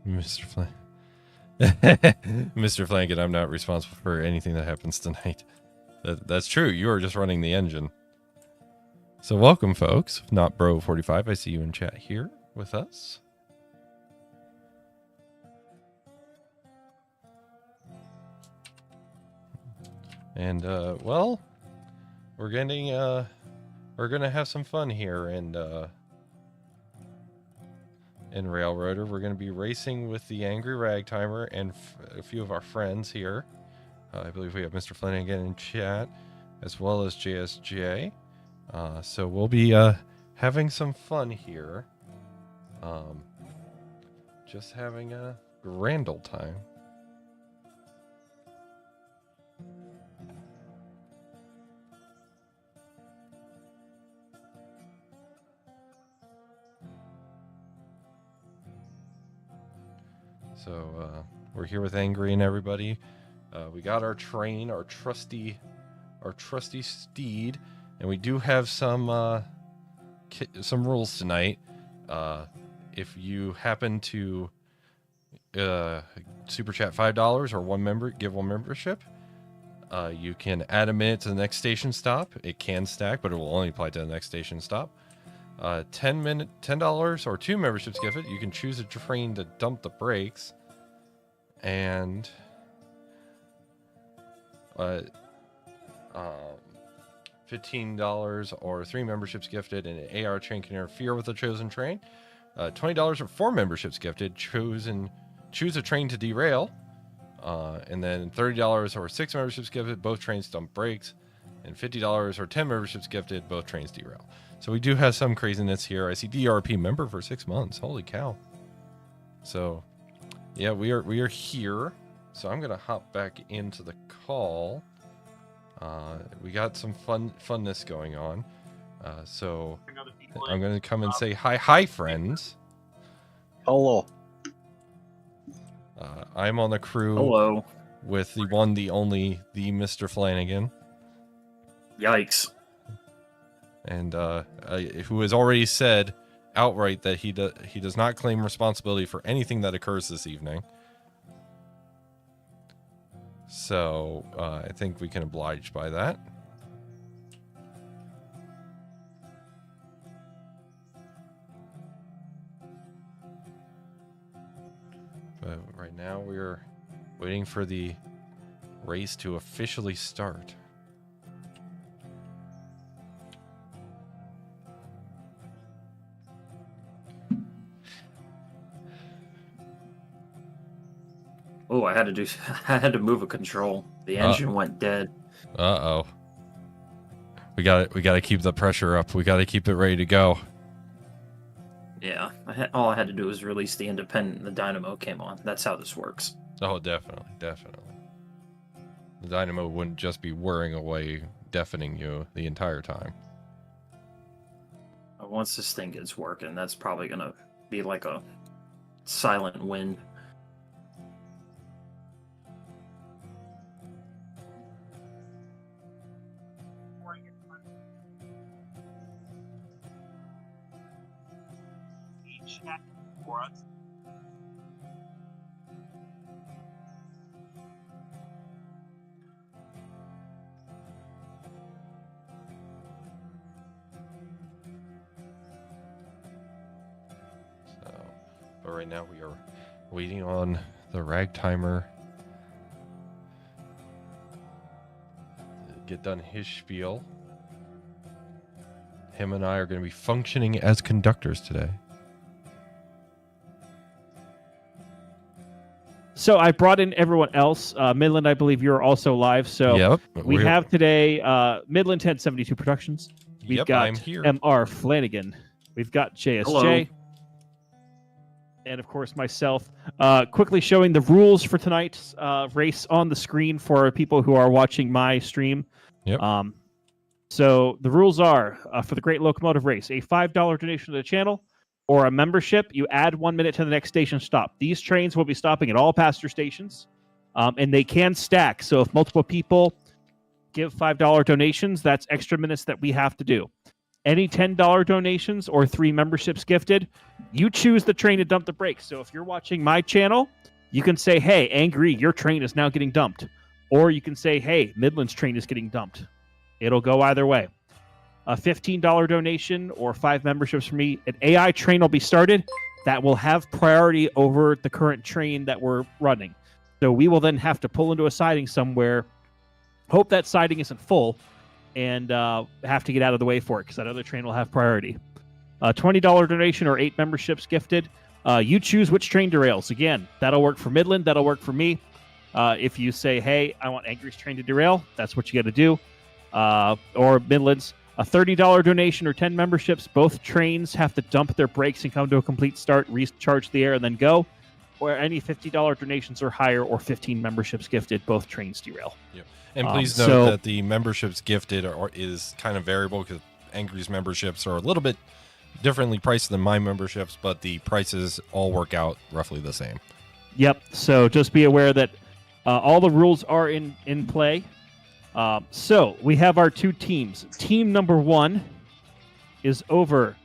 Mr. Mr. Flanagan, I'm not responsible for anything that happens tonight. That's true. You are just running the engine. So welcome, folks. Not Bro 45. I see you in chat here with us. And well, we're gonna have some fun here, and in Railroader, we're gonna be racing with the AngryRagtimer and a few of our friends here. I believe we have Mr. Flanagan in chat, as well as JSJ. So we'll be having some fun here. Just having a grand old time. So we're here with Angry and everybody. We got our train, our trusty steed, and we do have some rules tonight. If you happen to super chat $5 or give one membership, you can add a minute to the next station stop. It can stack, but it will only apply to the next station stop. $10 or 2 memberships gifted. You can choose a train to dump the brakes, and $15 or 3 memberships gifted, and an AR train can interfere with the chosen train. $20 or 4 memberships gifted. Choose a train to derail, and then $30 or 6 memberships gifted. Both trains dump brakes, and $50 or 10 memberships gifted. Both trains derail. So we do have some craziness here. I see DRP member for 6 months. Holy cow! So yeah, we are here. So I'm gonna hop back into the call. We got some funness going on. So I'm gonna come and say hi, friends. Hello. I'm on the crew. Hello. With the one, the only, the Mr. Flanagan. Yikes. And who has already said outright that he does not claim responsibility for anything that occurs this evening. So I think we can oblige by that. But right now we're waiting for the race to officially start. Oh, I had to move a control. The engine went dead. Uh-oh. We got to keep the pressure up. We got to keep it ready to go. Yeah, all I had to do was release the independent and the dynamo came on. That's how this works. Oh, definitely. The dynamo wouldn't just be whirring away, deafening you the entire time. Once this thing gets working, that's probably going to be like a silent win. For us. So, but right now we are waiting on the Ragtimer to get done his spiel. Him and I are going to be functioning as conductors today. So I brought in everyone else. Midland, I believe you're also live. So yep, we have today Midland 1072 Productions. We've got I'm here. MR Flanagan. We've got JSJ. Hello. And of course myself. Quickly showing the rules for tonight's race on the screen for people who are watching my stream. Yep. So the rules are for the Great Locomotive Race, a $5 donation to the channel, or a membership, you add 1 minute to the next station stop. These trains will be stopping at all passenger stations, and they can stack. So if multiple people give $5 donations, that's extra minutes that we have to do. any $10 donations or 3 memberships gifted, you choose the train to dump the brakes. So if you're watching my channel, you can say, hey, Angry, your train is now getting dumped. Or you can say, hey, Midland's train is getting dumped. It'll go either way. A $15 donation or 5 memberships for me, an AI train will be started that will have priority over the current train that we're running. So we will then have to pull into a siding somewhere, hope that siding isn't full, and have to get out of the way for it because that other train will have priority. A $20 donation or 8 memberships gifted. You choose which train derails. Again, that'll work for Midland. That'll work for me. If you say, hey, I want Angry's train to derail, that's what you got to do. Or Midland's. A $30 donation or 10 memberships. Both trains have to dump their brakes and come to a complete start, recharge the air, and then go. Or any $50 donations or higher or 15 memberships gifted. Both trains derail. Yep. And please note that the memberships gifted is kind of variable because Angry's memberships are a little bit differently priced than my memberships, but the prices all work out roughly the same. Yep. So just be aware that all the rules are in play. So we have our 2 teams. Team number 1 is over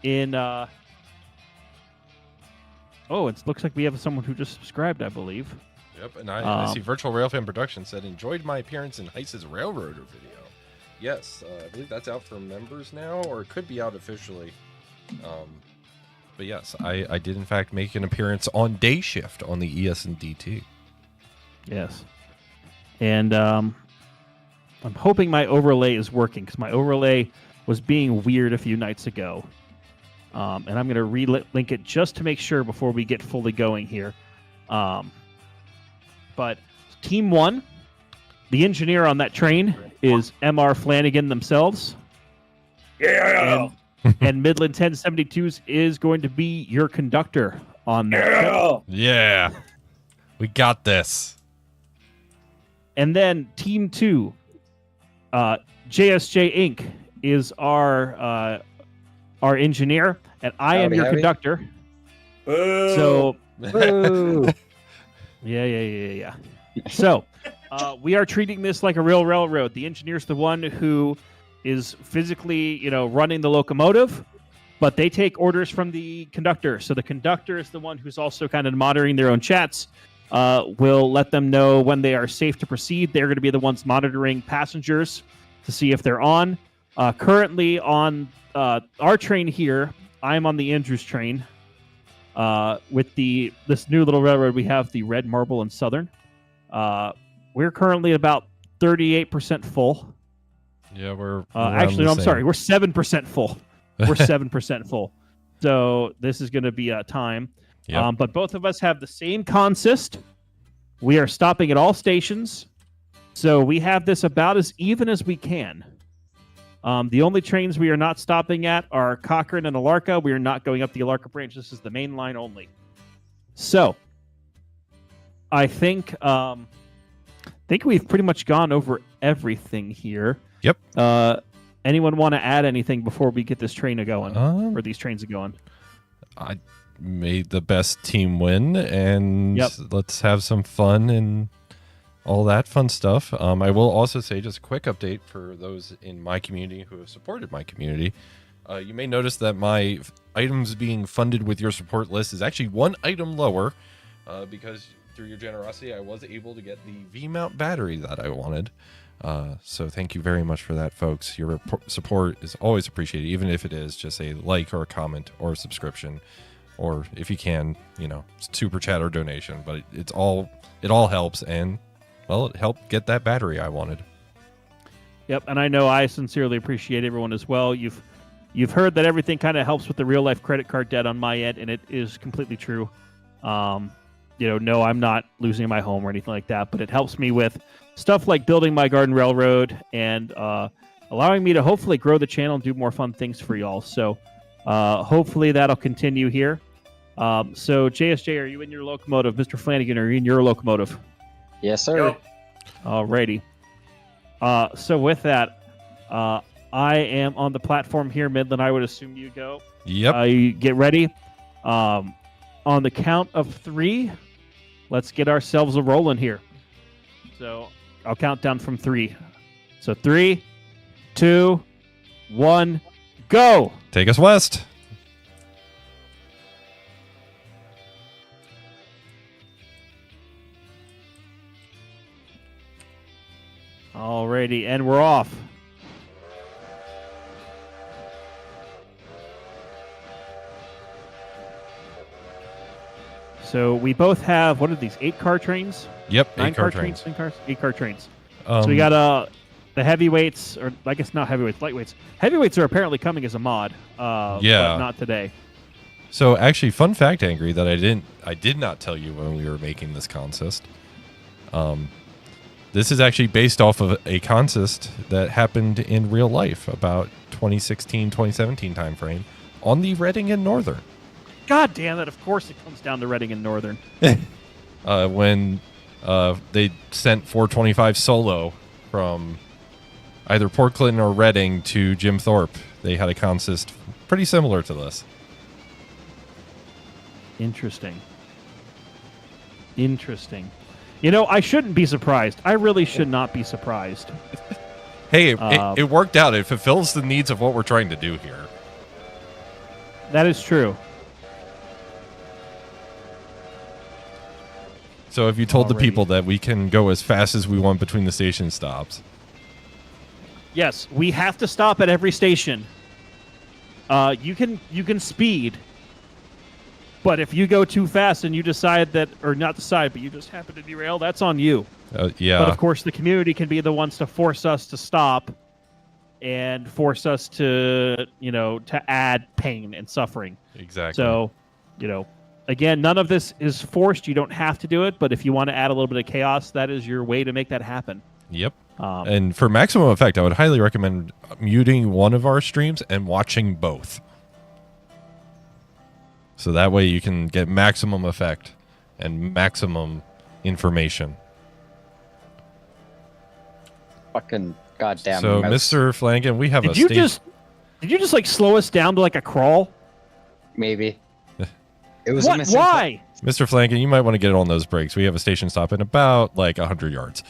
in. It looks like we have someone who just subscribed, I believe. Yep, and I see Virtual Railfan Productions said, enjoyed my appearance in Heiss's Railroader video. Yes, I believe that's out for members now, or it could be out officially. But yes, I did in fact make an appearance on Day Shift on the ES&DT. Yes. And I'm hoping my overlay is working because my overlay was being weird a few nights ago. And I'm going to relink it just to make sure before we get fully going here. But Team 1, the engineer on that train is MR Flanagan themselves. Yeah. And Midland 1072s is going to be your conductor on that. Yeah. We got this. And then Team 2, JSJ Inc. is our engineer, and I am your conductor. Boo. So, Boo. yeah. So, we are treating this like a real railroad. The engineer's the one who is physically, running the locomotive, but they take orders from the conductor. So the conductor is the one who's also kind of monitoring their own chats. Will let them know when they are safe to proceed. They're going to be the ones monitoring passengers to see if they're on. Currently on our train here, I'm on the Andrews train. With this new little railroad, we have the Red Marble and Southern. We're currently about 38% full. Yeah, we're actually, no, I'm sorry. We're 7% full. We're 7% full. So this is going to be a time. Yep. But both of us have the same consist. We are stopping at all stations. So we have this about as even as we can. The only trains we are not stopping at are Cochrane and Alarka. We are not going up the Alarka branch. This is the main line only. So I think we've pretty much gone over everything here. Yep. Anyone want to add anything before we get this train going, or these trains going? I made the best team win, and Yep. let's have some fun and all that fun stuff. I will also say, just a quick update for those in my community who have supported my community. You may notice that my items being funded with your support list is actually 1 item lower, because through your generosity, I was able to get the V-mount battery that I wanted. So thank you very much for that, folks. Your support is always appreciated, even if it is just a like or a comment or a subscription, or if you can, super chat or donation. But it all helps, and well, it helped get that battery I wanted. Yep, and I know I sincerely appreciate everyone as well. You've heard that everything kind of helps with the real life credit card debt on my end, and it is completely true. No, I'm not losing my home or anything like that, but it helps me with stuff like building my garden railroad and allowing me to hopefully grow the channel and do more fun things for y'all. So hopefully that'll continue here. So JSJ, are you in your locomotive? Mr. Flanagan, are you in your locomotive? Yes, sir. Yep. Alrighty. So with that, I am on the platform here, Midland. I would assume you go. Yep. You get ready. On the count of 3, let's get ourselves a rolling here. So I'll count down from 3. So 3, 2, 1, Go. Take us west. Alrighty, and we're off. So we both have, what are these, 8-car trains? Yep, 9-car 8-car trains. 10 cars? 8-car trains. Um, So we got the heavyweights, or I guess not heavyweights, lightweights. Heavyweights are apparently coming as a mod. Yeah. But not today. So actually, fun fact, Angry, that I did not tell you when we were making this consist. This is actually based off of a consist that happened in real life about 2016, 2017 timeframe on the Reading and Northern. God damn it, of course it comes down to Reading and Northern. When they sent 425 solo from either Port Clinton or Reading to Jim Thorpe, they had a consist pretty similar to this. Interesting. You know, I shouldn't be surprised. I really should not be surprised. Hey, it worked out. It fulfills the needs of what we're trying to do here. That is true. So if you told the Alrighty. people that we can go as fast as we want between the station stops. Yes, we have to stop at every station. You can speed, but if you go too fast and you decide that, or not decide, but you just happen to derail, that's on you. Yeah. But of course, the community can be the ones to force us to stop and force us to, to add pain and suffering. Exactly. So, again, none of this is forced. You don't have to do it, but if you want to add a little bit of chaos, that is your way to make that happen. Yep. And for maximum effect, I would highly recommend muting one of our streams and watching both. So that way you can get maximum effect and maximum information. Fucking goddamn. So, mouse. Mr. Flanagan, we have Did a you station. just like slow us down to like a crawl? Maybe. It was a What? missing Why? Mr. Flanagan, you might want to get on those brakes. We have a station stop in about like 100 yards.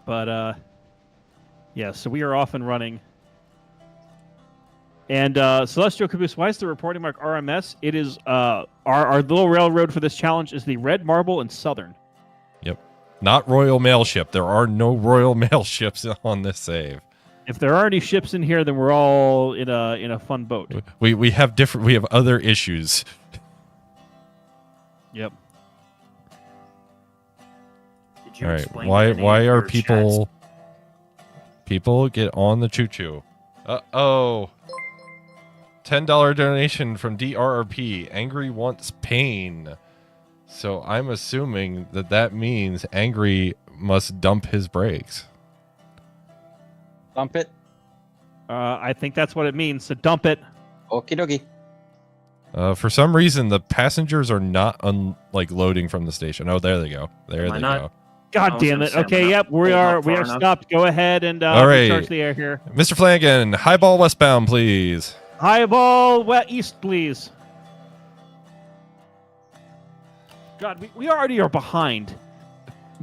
But yeah, so we are off and running. And Celestial Caboose, why is the reporting mark RMS? It is our little railroad for this challenge is the Red Marble and Southern. Yep. Not Royal Mail Ship. There are no Royal Mail ships on this save. If there are any ships in here, then we're all in a fun boat. We have different. We have other issues. Yep. Did you All right. explain Why to any why of are your people get on the choo choo? Oh. $10 donation from DRRP. Angry wants pain. So I'm assuming that means Angry must dump his brakes. Dump it. I think that's what it means. So dump it. Okie dokie. For some reason, the passengers are not loading from the station. Oh, there they go. There Am I they not? go. God I was damn gonna it. say, I'm Okay, not yep, we holding are up we far are enough. stopped. Go ahead and All right. recharge the air here. Mr. Flanagan, highball westbound, please. Highball east, please. God, we already are behind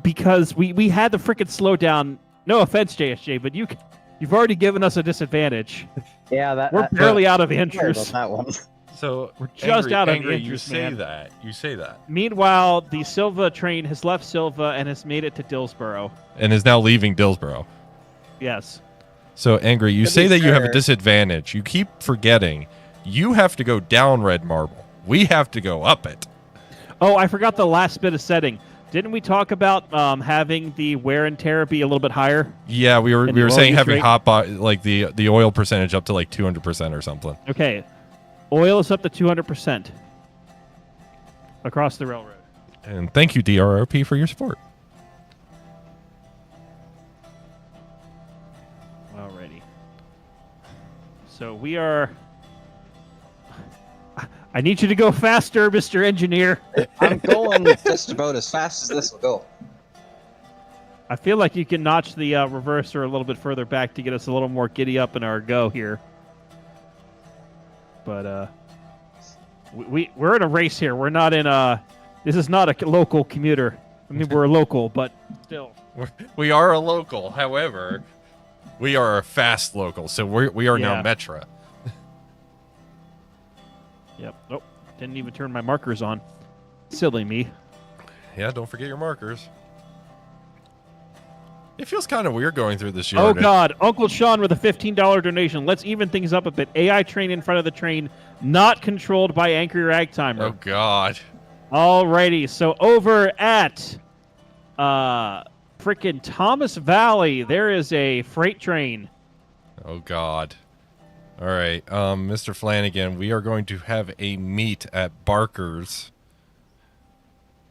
because we had to freaking slow down. No offense, JSJ, but you've already given us a disadvantage. Yeah, We're barely out of Sorry about interest. that one. So We're just out of Angry, interest, you say man. that. You say that. Meanwhile, the Silva train has left Silva and has made it to Dillsboro. And is now leaving Dillsboro. Yes. So, Angry, you To say be that you have a fair- disadvantage. You keep forgetting. You have to go down Red Marble. We have to go up it. Oh, I forgot the last bit of setting. Didn't we talk about having the wear and tear be a little bit higher? Yeah, we were And we the were oil saying use having rate? hot like the oil percentage up to like 200% or something. Okay. Oil is up to 200% across the railroad. And thank you, DRRP, for your support. Alrighty. So we are... I need you to go faster, Mr. Engineer. I'm going just about as fast as this will go. I feel like you can notch the reverser a little bit further back to get us a little more giddy up in our go here. But we're in a race here. We're not in a This is not a local commuter. I mean, we're a local, but still. We are a local. However, we are a fast local, so we are now Metra. Yep. Nope. Didn't even turn my markers on. Silly me. Yeah, don't forget your markers. It feels kind of weird going through this Oh, yard. God. Uncle Sean with a $15 donation. Let's even things up a bit. AI train in front of the train, not controlled by AngryRagtimer. Oh, God. Alrighty. So over at frickin' Thomas Valley, there is a freight train. Oh, God. All right, Mr. Flanagan, we are going to have a meet at Barker's.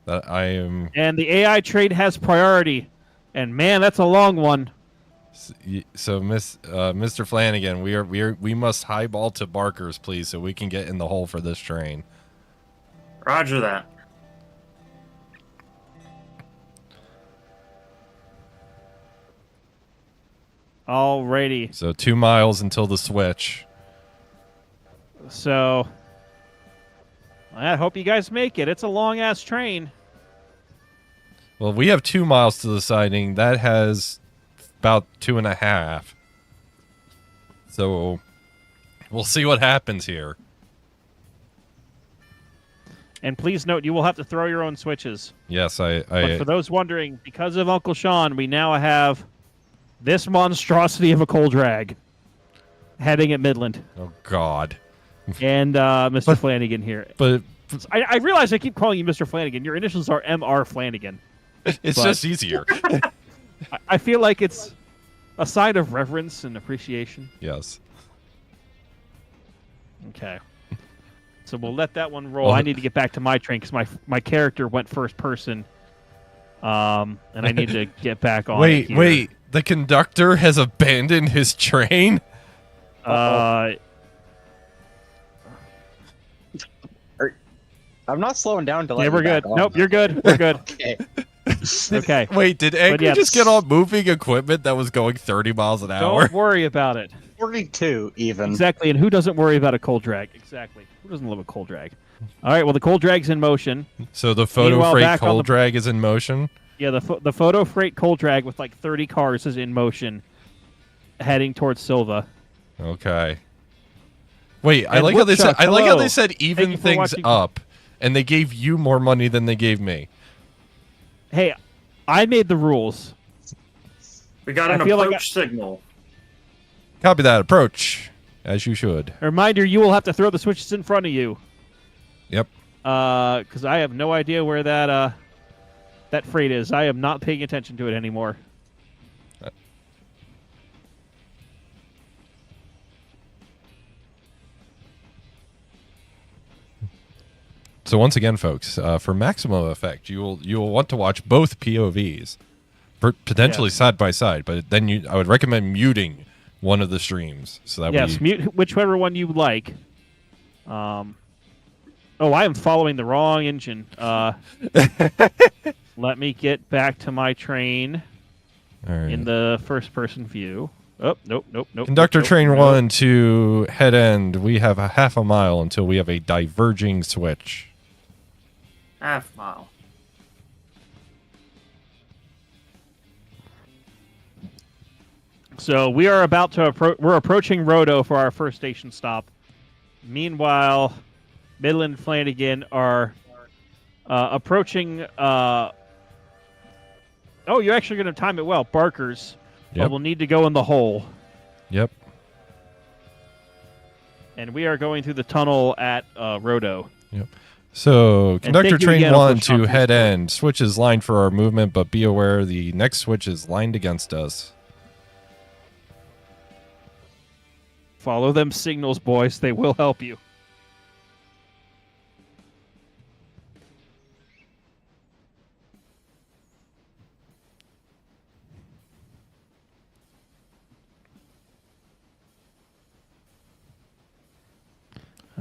That I am. And the AI train has priority. And man, that's a long one. So, Mr. Flanagan, we must highball to Barker's, please, so we can get in the hole for this train. Roger that. Alrighty. So 2 miles until the switch. So I hope you guys make it. It's a long ass train. Well, we have 2 miles to the siding. That has about 2.5. So we'll see what happens here. And please note, you will have to throw your own switches. Yes, But for those wondering, because of Uncle Sean, we now have this monstrosity of a coal drag heading at Midland. Oh, God. And Mr. Flanagan here. But I realize I keep calling you Mr. Flanagan. Your initials are M.R. Flanagan. it's just easier. I feel like it's a sign of reverence and appreciation. Yes. Okay. So we'll let that one roll. Well, I need to get back to my train because my character went first person. And I need to get back on it here. Wait. The conductor has abandoned his train? I'm not slowing down to let Yeah, you we're back good. on. Nope, you're good. We're good. Okay. Okay. Wait, did Angry yeah, just get on moving equipment that was going 30 miles an hour? Don't worry about it. 42 even. Exactly. And who doesn't worry about a coal drag? Exactly. Who doesn't love a coal drag? All right. Well, the coal drag's in motion. So the photo Meanwhile, freight back on coal the- drag is in motion? Yeah, the photo freight coal drag with like 30 cars is in motion, heading towards Silva. Okay. Wait, I And like how they said Woodchuck, I like how hello. they said Thank you even for things watching. up, and they gave you more money than they gave me. Hey, I made the rules. We got I an feel like approach signal. Copy that. Approach, as you should. A reminder: you will have to throw the switches in front of you. Yep. Because I have no idea where that freight is. I am not paying attention to it anymore. So once again, folks, for maximum effect, you will want to watch both POVs, potentially Yes. side by side. But then I would recommend muting one of the streams so that Yes, mute whichever one you like. Oh, I am following the wrong engine. Let me get back to my train All right. in the first-person view. Oh, nope. Conductor nope, train nope. 1 to head end. We have a half a mile until we have a diverging switch. Half mile. So we are about to we're approaching Rodo for our first station stop. Meanwhile, Midland and Flanagan are approaching. Oh, you're actually going to time it well. Barker's. Yep. But we'll need to go in the hole. Yep. And we are going through the tunnel at Rodo. Yep. So, conductor thank you train again, 1 Uncle Sean, to for head your support. end. Switch is lined for our movement, but be aware the next switch is lined against us. Follow them signals, boys. They will help you.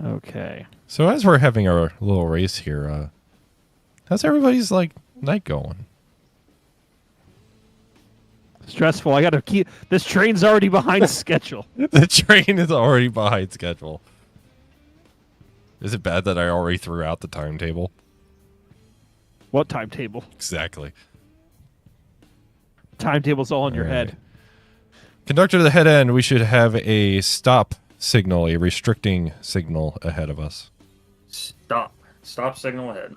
Okay. So, as we're having our little race here, how's everybody's night going? Stressful. I got to keep. This train's already behind schedule. The train is already behind schedule. Is it bad that I already threw out the timetable? What timetable? Exactly. Timetable's all in your All head. right. Conductor to the head end, we should have a stop signal, a restricting signal ahead of us. Stop. Stop signal ahead.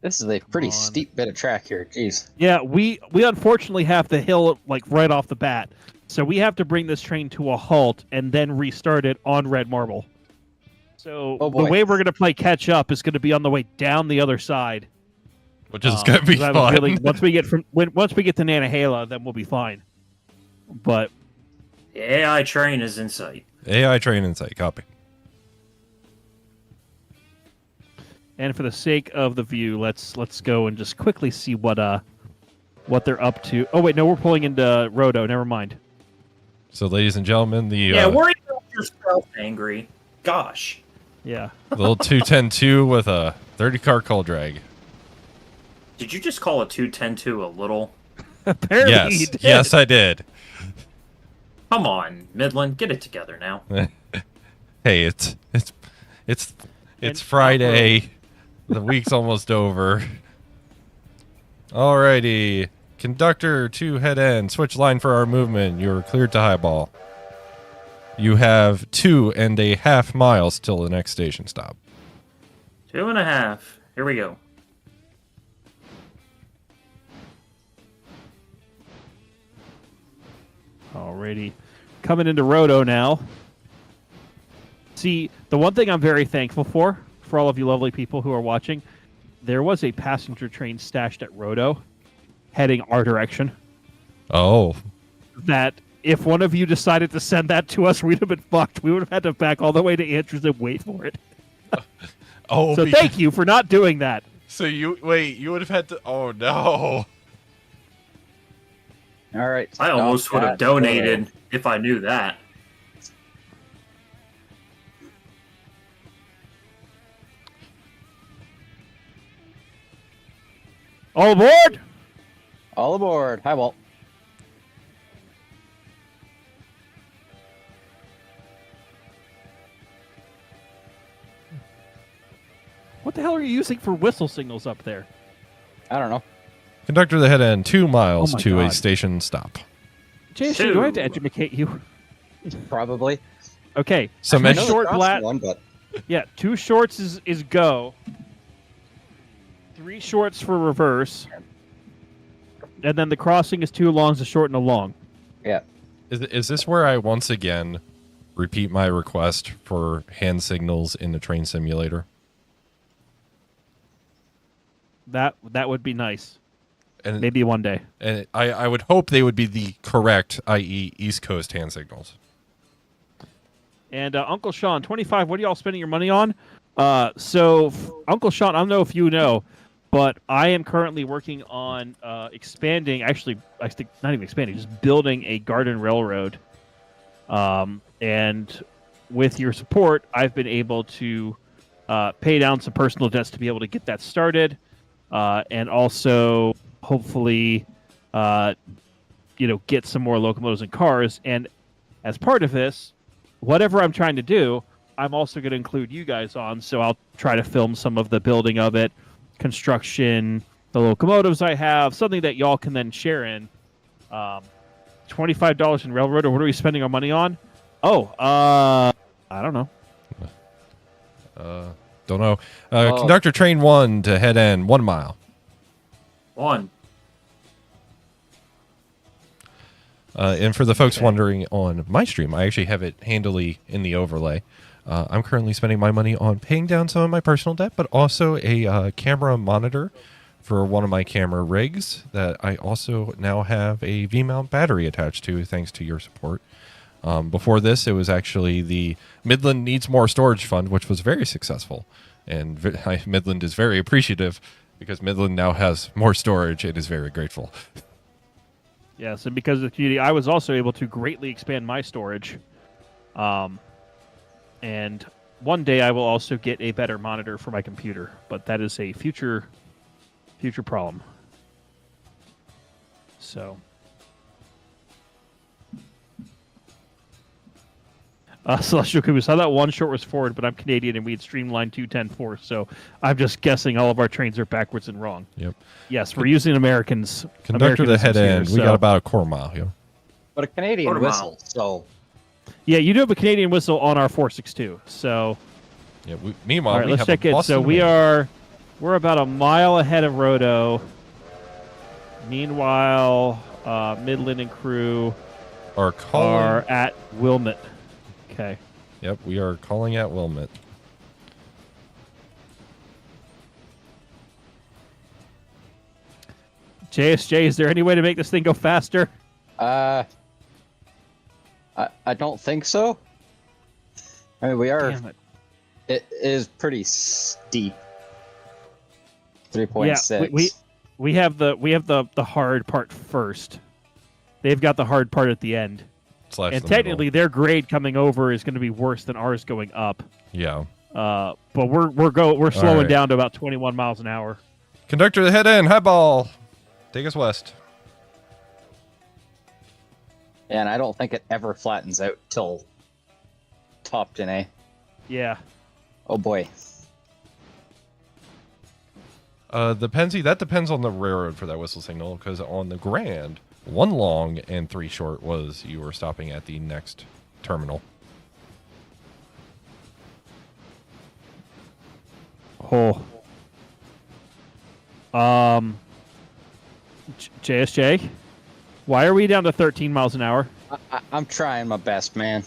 This is a pretty on. steep bit of track here. Jeez. Yeah, we unfortunately have the hill like right off the bat, so we have to bring this train to a halt and then restart it on red marble. So Oh, the boy. way we're gonna play catch up is gonna be on the way down the other side. Which is going to be 'cause I was fun. really- once we get to Nanahala, then we'll be fine. But The AI train is in sight. AI train in sight. Copy. and for the sake of the view, let's go and just quickly see what they're up to. Oh wait, no, we're pulling into Roto. Never mind. So, ladies and gentlemen, the Yeah, worry about yourself, Angry. Gosh. Yeah. little 210-2 with a 30-car call drag. Did you just call a 210-2 a little? Apparently he Yes, did. yes, I did. Come on, Midland, get it together now. Hey, it's Friday. The week's almost over. Alrighty. Conductor to head end. Switch line for our movement. You're cleared to highball. You have 2.5 miles till the next station stop. 2.5. Here we go. Alrighty. Coming into Roto now. See, the one thing I'm very thankful for all of you lovely people who are watching, there was a passenger train stashed at Roto heading our direction. Oh. That if one of you decided to send that to us, we'd have been fucked. We would have had to back all the way to Andrews and wait for it. Oh, So thank you for not doing that. So you would have had to. Oh no. All right. I almost stop would have that. donated if I knew that. All aboard! All aboard. Hi, Walt. What the hell are you using for whistle signals up there? I don't know. Conductor to the head end. 2 miles Oh my to a God. station stop. Jason, do I have to Two. educate you? Probably. Okay. So I mention- know the short crossing blat. one, but Yeah, 2 shorts is go. 3 shorts for reverse. And then the crossing is 2 longs, a short and a long. yeah. Is this where I once again repeat my request for hand signals in the train simulator? That would be nice. And Maybe one day. and I would hope they would be the correct, i.e., East Coast hand signals. And Uncle Sean, 25, what are y'all spending your money on? Uncle Sean, I don't know if you know, but I am currently working on expanding, actually, I think not even expanding, just building a garden railroad. And with your support, I've been able to pay down some personal debts to be able to get that started. And also, hopefully, get some more locomotives and cars. And as part of this, whatever I'm trying to do, I'm also going to include you guys on. So I'll try to film some of the building of it, construction, the locomotives I have, something that y'all can then share in. $25 in railroad, or what are we spending our money on? Oh, I don't know. Don't know. Oh. Conductor train 1 to head end. 1 mile. 1. And for the folks Okay. wondering on my stream, I actually have it handily in the overlay. I'm currently spending my money on paying down some of my personal debt, but also a camera monitor for one of my camera rigs that I also now have a V-mount battery attached to, thanks to your support. Before this, it was actually the Midland Needs More Storage Fund, which was very successful. And Midland is very appreciative because Midland now has more storage and is very grateful. Yes, and because of the community, I was also able to greatly expand my storage. And one day I will also get a better monitor for my computer, but that is a future problem. So, Celestial Caboose. I thought one short was forward, but I'm Canadian and we had streamlined 210 so I'm just guessing all of our trains are backwards and wrong. Yep. Yes, we're using Americans. Conductor the head end. Here, We got about a quarter mile here. But a Canadian Quarter mile. whistle, so Yeah, you do have a Canadian whistle on our 462. So, Yeah. Meanwhile, all right, we let's have check a it. Boston So man. we're about a mile ahead of Roto. Meanwhile, Midland and crew are calling. are at Wilmot. Okay. Yep, we are calling at Wilmot. JSJ, is there any way to make this thing go faster? I don't think so. I mean, we are. Damn it. It is pretty steep. 3.6. Yeah, we have the hard part first. They've got the hard part at the end. Slash And the technically, middle. their grade coming over is going to be worse than ours going up. Yeah. But we're slowing right. down to about 21 miles an hour. Conductor the head end. Highball. Take us west. And I don't think it ever flattens out till Topton, eh? Yeah. Oh boy. That depends on the railroad for that whistle signal, because on the Grand, 1 long and 3 short was you were stopping at the next terminal. Oh. JSJ, why are we down to 13 miles an hour? I'm trying my best, man.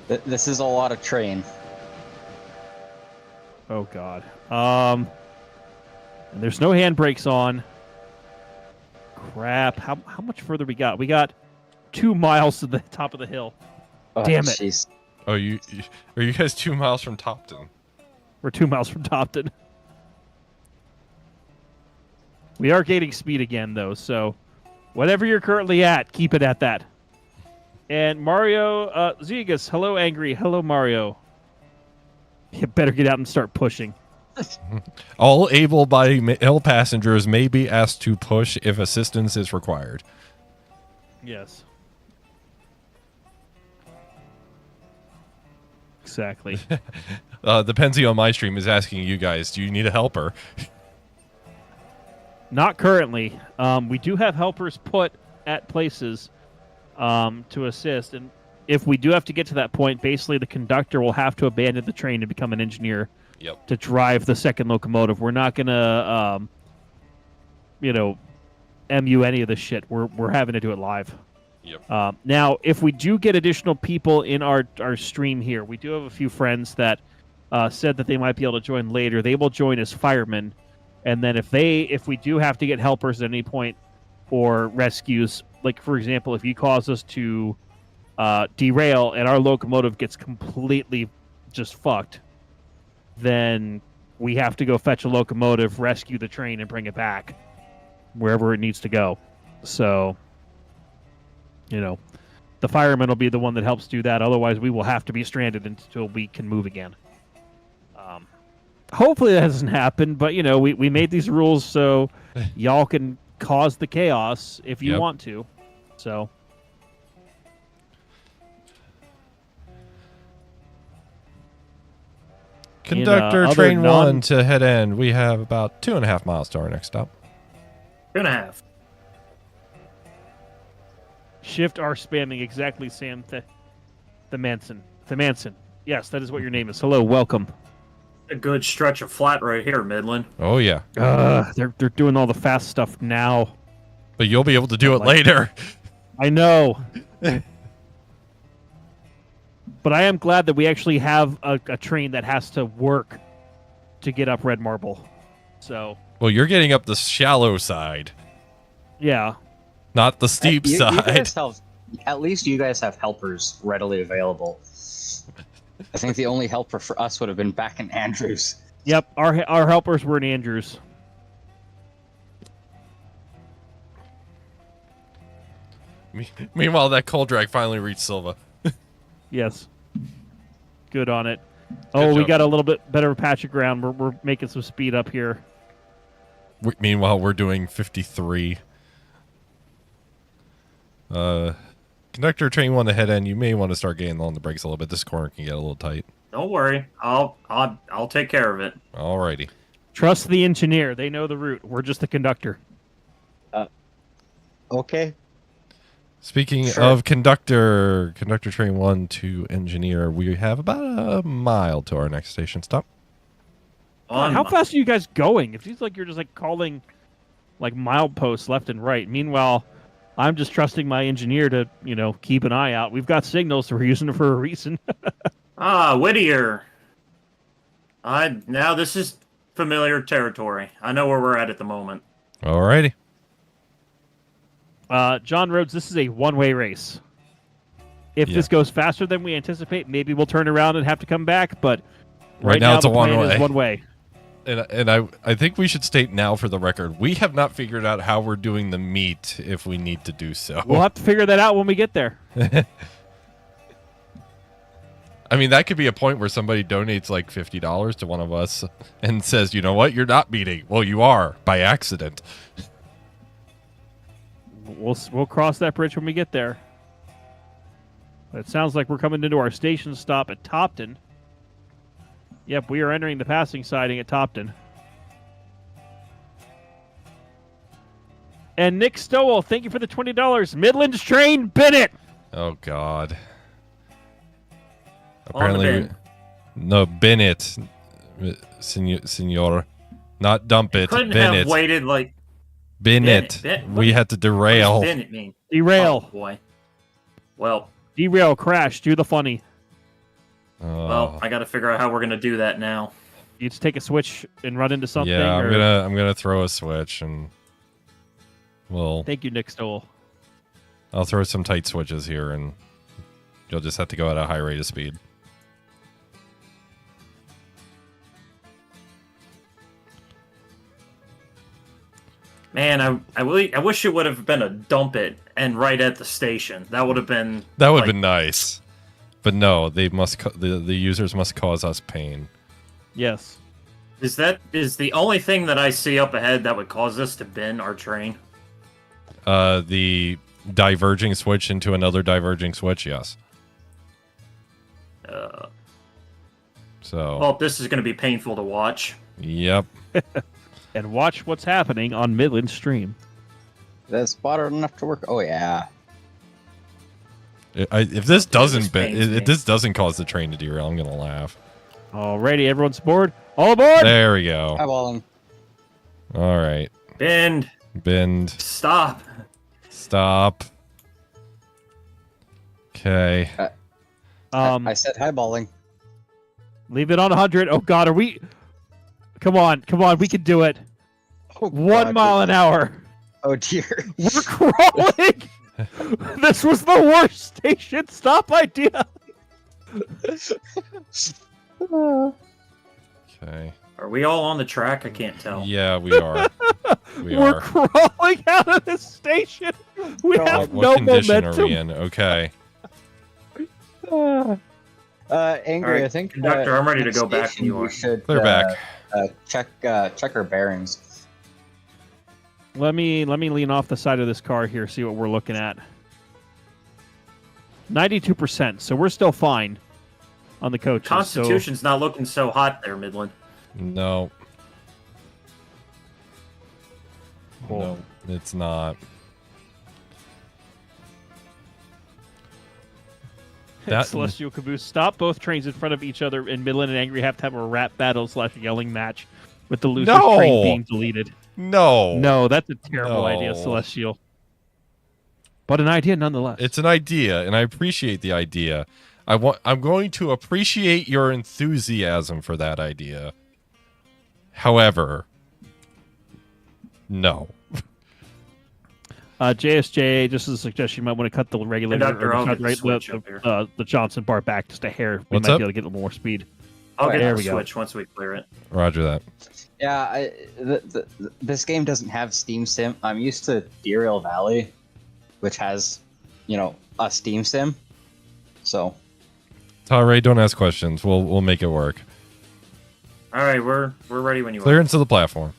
This is a lot of train. Oh God. And there's no handbrakes on. Crap. How much further we got? We got 2 miles to the top of the hill. Oh, Damn it. jeez. Oh, are you guys 2 miles from Topton? We're 2 miles from Topton. We are gaining speed again, though, so whatever you're currently at, keep it at that. And Mario Zegas, hello, Angry. Hello, Mario. You better get out and start pushing. All able-bodied male passengers may be asked to push if assistance is required. Yes. Exactly. The Penzi on my stream is asking you guys, do you need a helper? Not currently. We do have helpers put at places to assist, and if we do have to get to that point, basically the conductor will have to abandon the train and become an engineer Yep. to drive the second locomotive. We're not gonna, MU any of this shit. We're having to do it live. Yep. Now, if we do get additional people in our stream here, we do have a few friends that said that they might be able to join later. They will join as firemen. And then if we do have to get helpers at any point or rescues, like for example, if you cause us to derail and our locomotive gets completely just fucked, then we have to go fetch a locomotive, rescue the train, and bring it back wherever it needs to go. So, the fireman will be the one that helps do that. Otherwise, we will have to be stranded until we can move again. Hopefully that doesn't happen, but we made these rules so y'all can cause the chaos if you Yep. want to. So Conductor, other train non- 1 to head end. We have about 2.5 miles to our next stop. 2.5. shift are spamming exactly, Sam. The Manson. Yes, that is what your name is. Hello, welcome. A good stretch of flat right here, Midland. Oh, yeah. They're doing all the fast stuff now. But you'll be able to do it later. I know. But I am glad that we actually have a train that has to work to get up Red Marble. So, Well, you're getting up the shallow side, yeah. not the steep You side. guys have, at least you guys have helpers readily available. I think the only helper for us would have been back in Andrews. Yep, our helpers were in Andrews. Meanwhile, that coal drag finally reached Silva. Yes. Good on it. Oh, we job. got a little bit better patch of ground. We're making some speed up here. Meanwhile, we're doing 53. Conductor train 1 to head end. You may want to start getting on the brakes a little bit. This corner can get a little tight. Don't worry. I'll take care of it. Alrighty. Trust the engineer. They know the route. We're just the conductor. Okay. Speaking Sure. of conductor train 1 to engineer, we have about a mile to our next station stop. How fast are you guys going? It seems like you're just like calling like mileposts left and right. Meanwhile, I'm just trusting my engineer to, keep an eye out. We've got signals, so we're using it for a reason. Whittier. Now this is familiar territory. I know where we're at the moment. Alrighty. John Rhodes, this is a one-way race. If this goes faster than we anticipate, maybe we'll turn around and have to come back, but right now it's a one way. And I think we should state now for the record, we have not figured out how we're doing the meet if we need to do so. We'll have to figure that out when we get there. I mean, that could be a point where somebody donates like $50 to one of us and says, you know what, you're not meeting. Well, you are, by accident. We'll cross that bridge when we get there. It sounds like we're coming into our station stop at Topton. Yep, we are entering the passing siding at Topton. And Nick Stowell, thank you for the $20. Midland's train, Bennett. Oh, God. On the bin. No, Bennett, senor. Not dump it, Couldn't Bennett. have waited like Bennett. Bennett. We had to what derail. does Bennett mean? Derail. Oh, boy. Well, Derail, crash, do the funny. well, I got to figure out how we're gonna do that now. You just take a switch and run into something. Yeah, or... I'm gonna throw a switch and Thank you, Nick Stowell. I'll throw some tight switches here and you'll just have to go at a high rate of speed. Man, I wish it would have been a dump it and right at the station. That would have been Nice. But no, they must the users must cause us pain. Yes. Is the only thing that I see up ahead that would cause us to bin our train? The diverging switch into another diverging switch, yes. So. Well, this is going to be painful to watch. Yep. And watch what's happening on Midland Stream. That's spotter enough to work. Oh yeah. If this doesn't pains me. if this doesn't cause the train to derail, I'm gonna laugh. Alrighty, everyone's aboard. All aboard! There we go. Eyeballing. All right. Bend. Stop. Okay. I said highballing. Leave it on 100. Oh God, are we? Come on, we can do it. Oh, 1 mile an hour. Oh dear. We're crawling. This was the worst station stop idea. Okay. Are we all on the track? I can't tell. Yeah, we are. We're crawling out of this station. We have What no condition momentum. are we in? Okay. Angry, All right, I think. Conductor, I'm ready to next go back station when you we are. should Clear back. check our bearings. Let me lean off the side of this car here, see what we're looking at. 92%, so we're still fine on the coaches. Constitution's not looking so hot there, Midland. No. Cool. No, it's not. That Celestial Caboose, stop both trains in front of each other, and Midland and Angry have to have a rap battle / yelling match with the loser No! train being deleted. No. No, that's a terrible idea, No. Celestial. But an idea nonetheless. It's an idea, and I appreciate the idea. I'm going to appreciate your enthusiasm for that idea. However, no. JSJ, just as a suggestion, you might want to cut the regulator Conductor, I'll get the or switch up here. the Johnson bar back just a hair. We What's might up? be able to get a little more speed. I'll get There the we go. switch once we clear it. Roger that. Yeah, this game doesn't have Steam Sim. I'm used to Derail Valley, which has, a Steam Sim. So. Ray, don't ask questions. We'll make it work. All right, we're ready when you are. Clearance of the platform.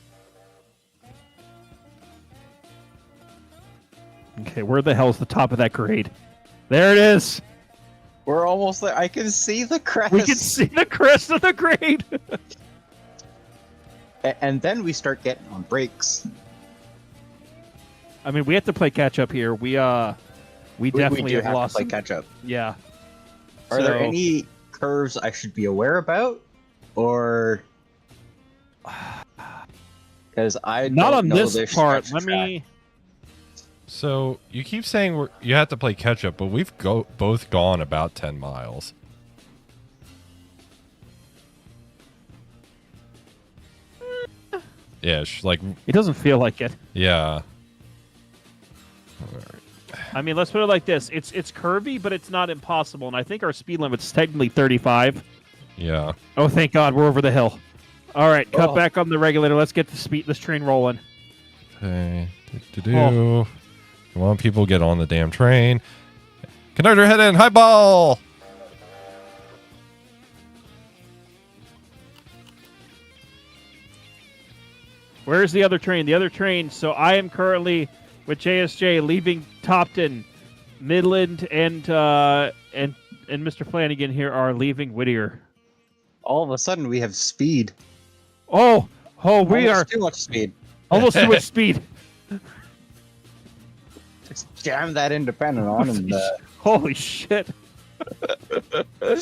Okay, where the hell is the top of that grade? There it is. We're almost there. I can see the crest. We can see the crest of the grade. And then we start getting on brakes. I mean, we have to play catch up here. We definitely we do have lost. to play catch up. Yeah. Are there any curves I should be aware about, or because I not don't on know this part? stretch Let track. me. So you keep saying you have to play catch up, but we've both gone about 10 miles. Yeah, like It doesn't feel like it. yeah. I mean, let's put it like this: it's curvy, but it's not impossible. And I think our speed limit's technically 35. Yeah. Oh, thank God, we're over the hill. All right, cut Oh. back on the regulator. Let's get this train rolling. Okay. Oh. Come on, people, get on the damn train. Conductor, head in. High ball. Where's the other train? The other train. So I am currently with JSJ leaving Topton, Midland, and Mr. Flanagan here are leaving Whittier. All of a sudden we have speed. Oh, we Almost are too much speed. almost too much speed. Just jam that independent on and Holy shit! I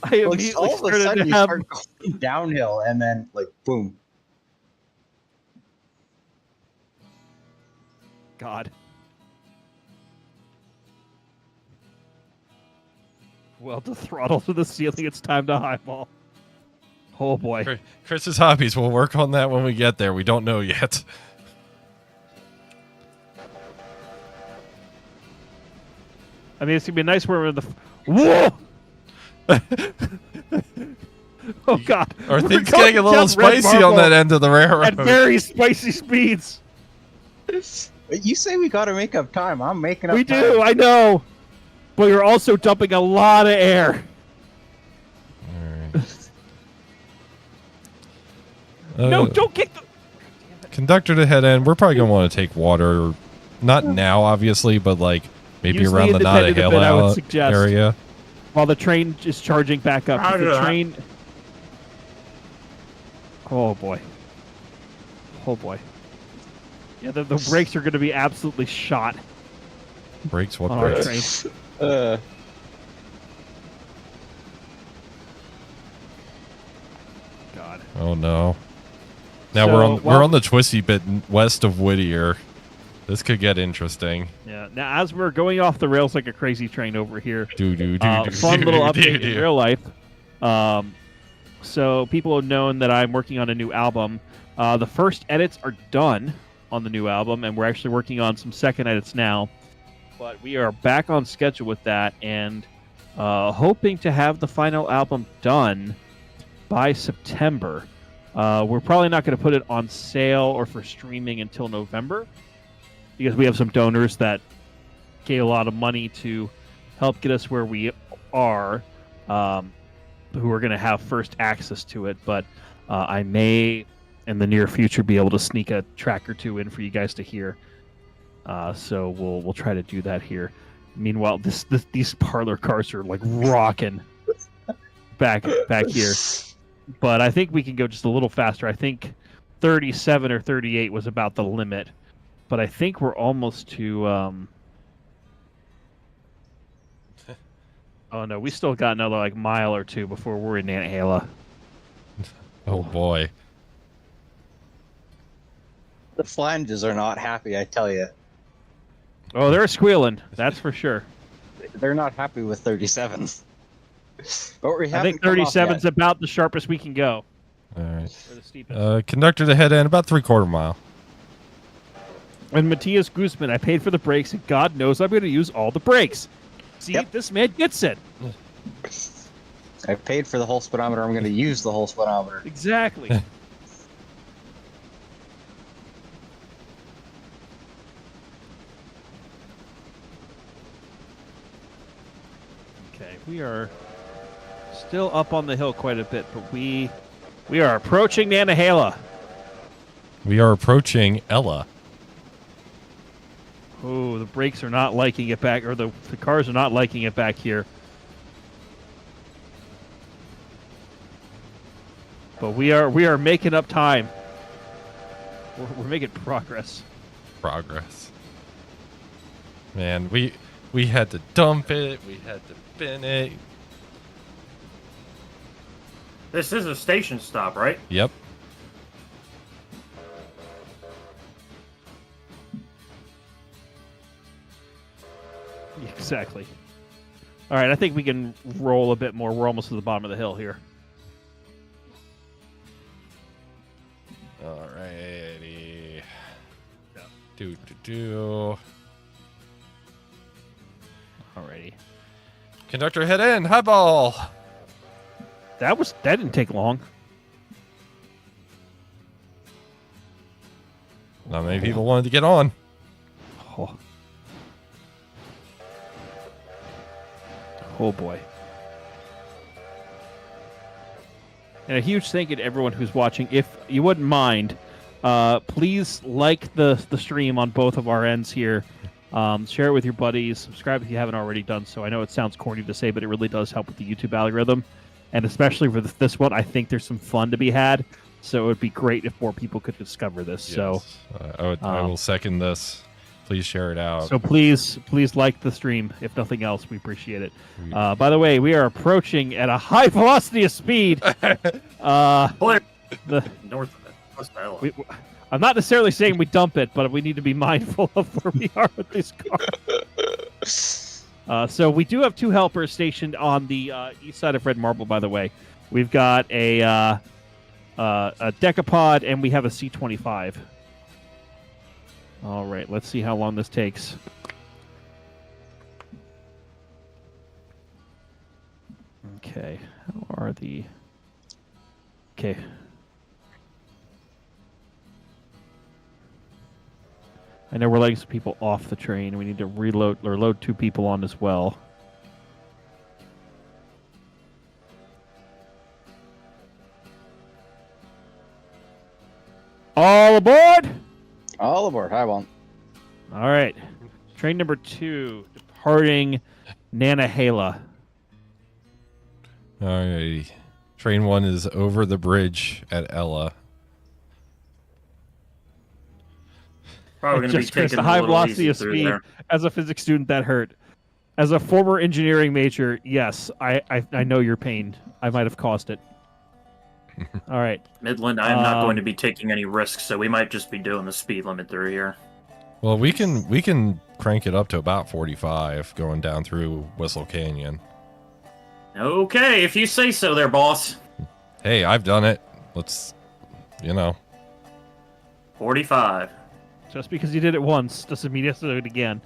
like, immediately all of a started sudden to you have. start going downhill and then like boom. God. Well, to throttle to the ceiling, it's time to highball. Oh boy. Chris's hobbies. We'll work on that when we get there. We don't know yet. I mean, it's gonna be nice where we're in the. Whoa! Oh God! Are We're things going getting a little down Red spicy on Marble that end of the railroad? at very spicy speeds. You say we gotta make up time. I'm making up We time. do, I know. But you're also dumping a lot of air. No, don't kick the. Conductor to head end. We're probably gonna want to take water, not now, obviously, but like maybe Use the around the Nada independent Hill bit, I would out suggest. area. While the train is charging back up. Roger The that. train. Oh boy. Oh boy. Yeah, the brakes are going to be absolutely shot Brakes? What on our brakes? train. God. Oh no! Now So, we're on the twisty bit west of Whittier. This could get interesting. Yeah. Now, as we're going off the rails like a crazy train over here, Do fun little update in real life. So people have known that I'm working on a new album. The first edits are done on the new album, and we're actually working on some second edits now. But we are back on schedule with that, and hoping to have the final album done by September. We're probably not going to put it on sale or for streaming until November, because we have some donors that gave a lot of money to help get us where we are, who are going to have first access to it. But I may, in the near future, be able to sneak a track or two in for you guys to hear. So we'll try to do that here. Meanwhile, these parlor cars are like rocking back here. But I think we can go just a little faster. I think 37 or 38 was about the limit. But I think we're almost to. Oh no, we still got another like mile or two before we're in Nantahala. Oh boy! The flanges are not happy, I tell you. Oh, they're squealing. That's for sure. They're not happy with 37. But we I think haven't come off 37's yet. about the sharpest we can go. All right. Or the steepest. Conductor to head end about 3/4 mile. And Matthias Guzman, I paid for the brakes, and God knows I'm going to use all the brakes. See, Yep. this man gets it. I paid for the whole speedometer. I'm going to use the whole speedometer. Exactly. Okay, we are still up on the hill quite a bit, but we are approaching Nantahala. We are approaching Ella. Oh, the brakes are not liking it back, or the cars are not liking it back here. But we are making up time. We're making progress. Progress. Man, we had to dump it. We had to bin it. This is a station stop, right? Yep. Exactly. All right, I think we can roll a bit more. We're almost to the bottom of the hill here. Alrighty. Do. Alrighty. Conductor, head in. Highball. That didn't take long. Not many people wanted to get on. Oh. Oh boy. And a huge thank you to everyone who's watching. If you wouldn't mind, please like the stream on both of our ends here. Share it with your buddies. Subscribe if you haven't already done so. I know it sounds corny to say, but it really does help with the YouTube algorithm. And especially for this one, I think there's some fun to be had. So it would be great if more people could discover this. Yes. So I will second this. Please share it out. So please like the stream. If nothing else, we appreciate it. By the way, we are approaching at a high velocity of speed. North of it. What's the hell? I'm not necessarily saying we dump it, but we need to be mindful of where we are with this car. So we do have 2 helpers stationed on the east side of Red Marble, by the way. We've got a Decapod, and we have a C-25. All right, let's see how long this takes. Okay, how are the... Okay. I know we're letting some people off the train. We need to reload or load 2 people on as well. All aboard! All aboard. I won't. All right. Train number 2, departing Nantahala. Alrighty. Train 1 is over the bridge at Ella. Probably going to be Just Chris, taking the a high little velocity easy of through speed. there. As a physics student, that hurt. As a former engineering major, yes, I know your pain. I might have caused it. All right. Midland, I am not going to be taking any risks, so we might just be doing the speed limit through here. Well, we can crank it up to about 45 going down through Whistle Canyon. Okay, if you say so there, boss. Hey, I've done it. Let's, 45. Just because you did it once doesn't mean you have to do it again.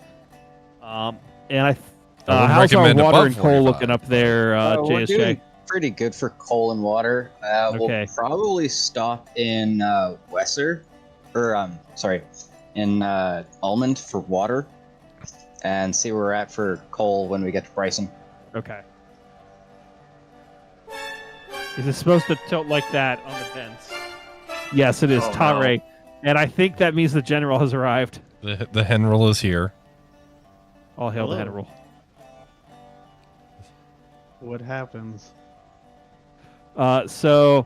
And I wouldn't how's our recommend water above and coal 45. looking up there, We're JSJ? doing pretty good for coal and water. Okay. We'll probably stop in Wesser, or in Almond for water, and see where we're at for coal when we get to pricing. Okay. Is it supposed to tilt like that on the fence? Yes, it is. Oh, Tare. no. And I think that means the general has arrived. The Henrel is here. All hail the Hello. general. What happens? Welcome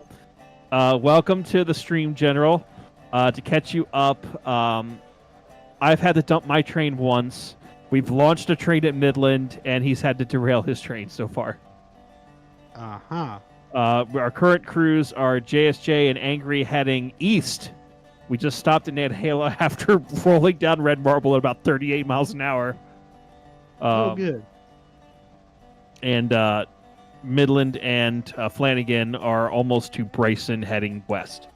to the stream, General. To catch you up, I've had to dump my train once. We've launched a train at Midland, and he's had to derail his train so far. Uh-huh. Our current crews are JSJ and Angry heading east. We just stopped in Nantahala after rolling down Red Marble at about 38 miles an hour. Oh, good. And Midland and Flanagan are almost to Bryson heading west.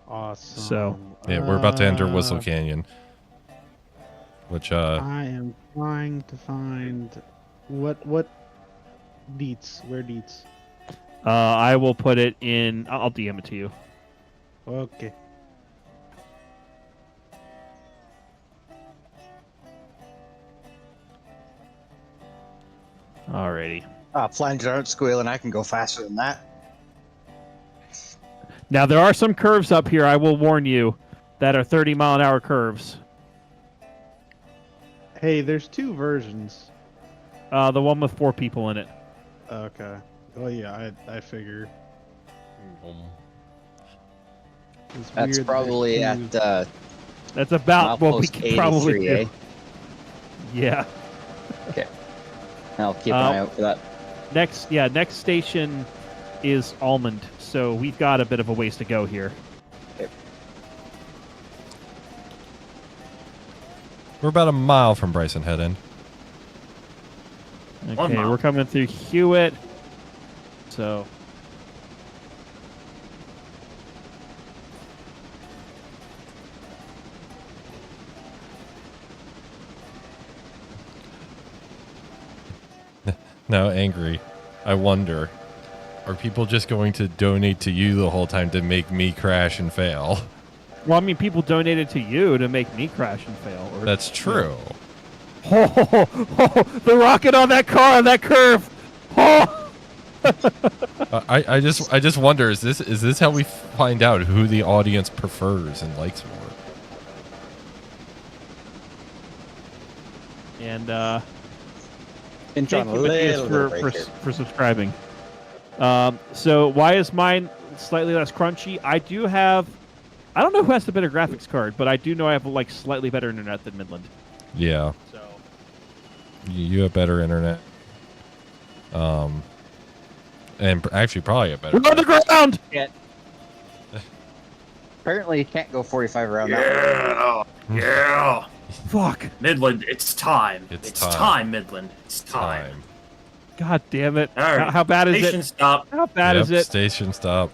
Awesome. So- Yeah, we're about to enter Whistle Canyon. Which, I am trying to find what deets. Where deets? I will put it in. I'll DM it to you. Okay. Alrighty. Flanges aren't squealing. I can go faster than that. Now there are some curves up here. I will warn you that are 30-mile-an-hour curves. Hey, there's 2 versions. The one with 4 people in it. Okay. Well, yeah, I figure. It's That's weird that probably there's at two. That's about what we milepost could probably 83, do. eh? Yeah. Okay. I'll keep an eye out for that. Next station is Almond, so we've got a bit of a ways to go here. We're about a mile from Bryson Head End. Okay, mile. we're coming through Hewitt. So Now, Angry, I wonder, are people just going to donate to you the whole time to make me crash and fail? well, I mean, people donated to you to make me crash and fail. Or, That's true. the rocket on that car on that curve. Oh! I just wonder, is this how we find out who the audience prefers and likes more? And Inch on thank a you, Matthias, little bit right here. for subscribing. So why is mine slightly less crunchy? I don't know who has the better graphics card, but I do know I have like slightly better internet than Midland. Yeah, So you have better internet. And actually probably a better. we're on the ground. Apparently, you can't go 45 around that. Yeah. Fuck. Midland, it's time. It's It's time. time, Midland. It's time. God damn it. All right. How bad is Station it? stop. How bad is it? Station stop.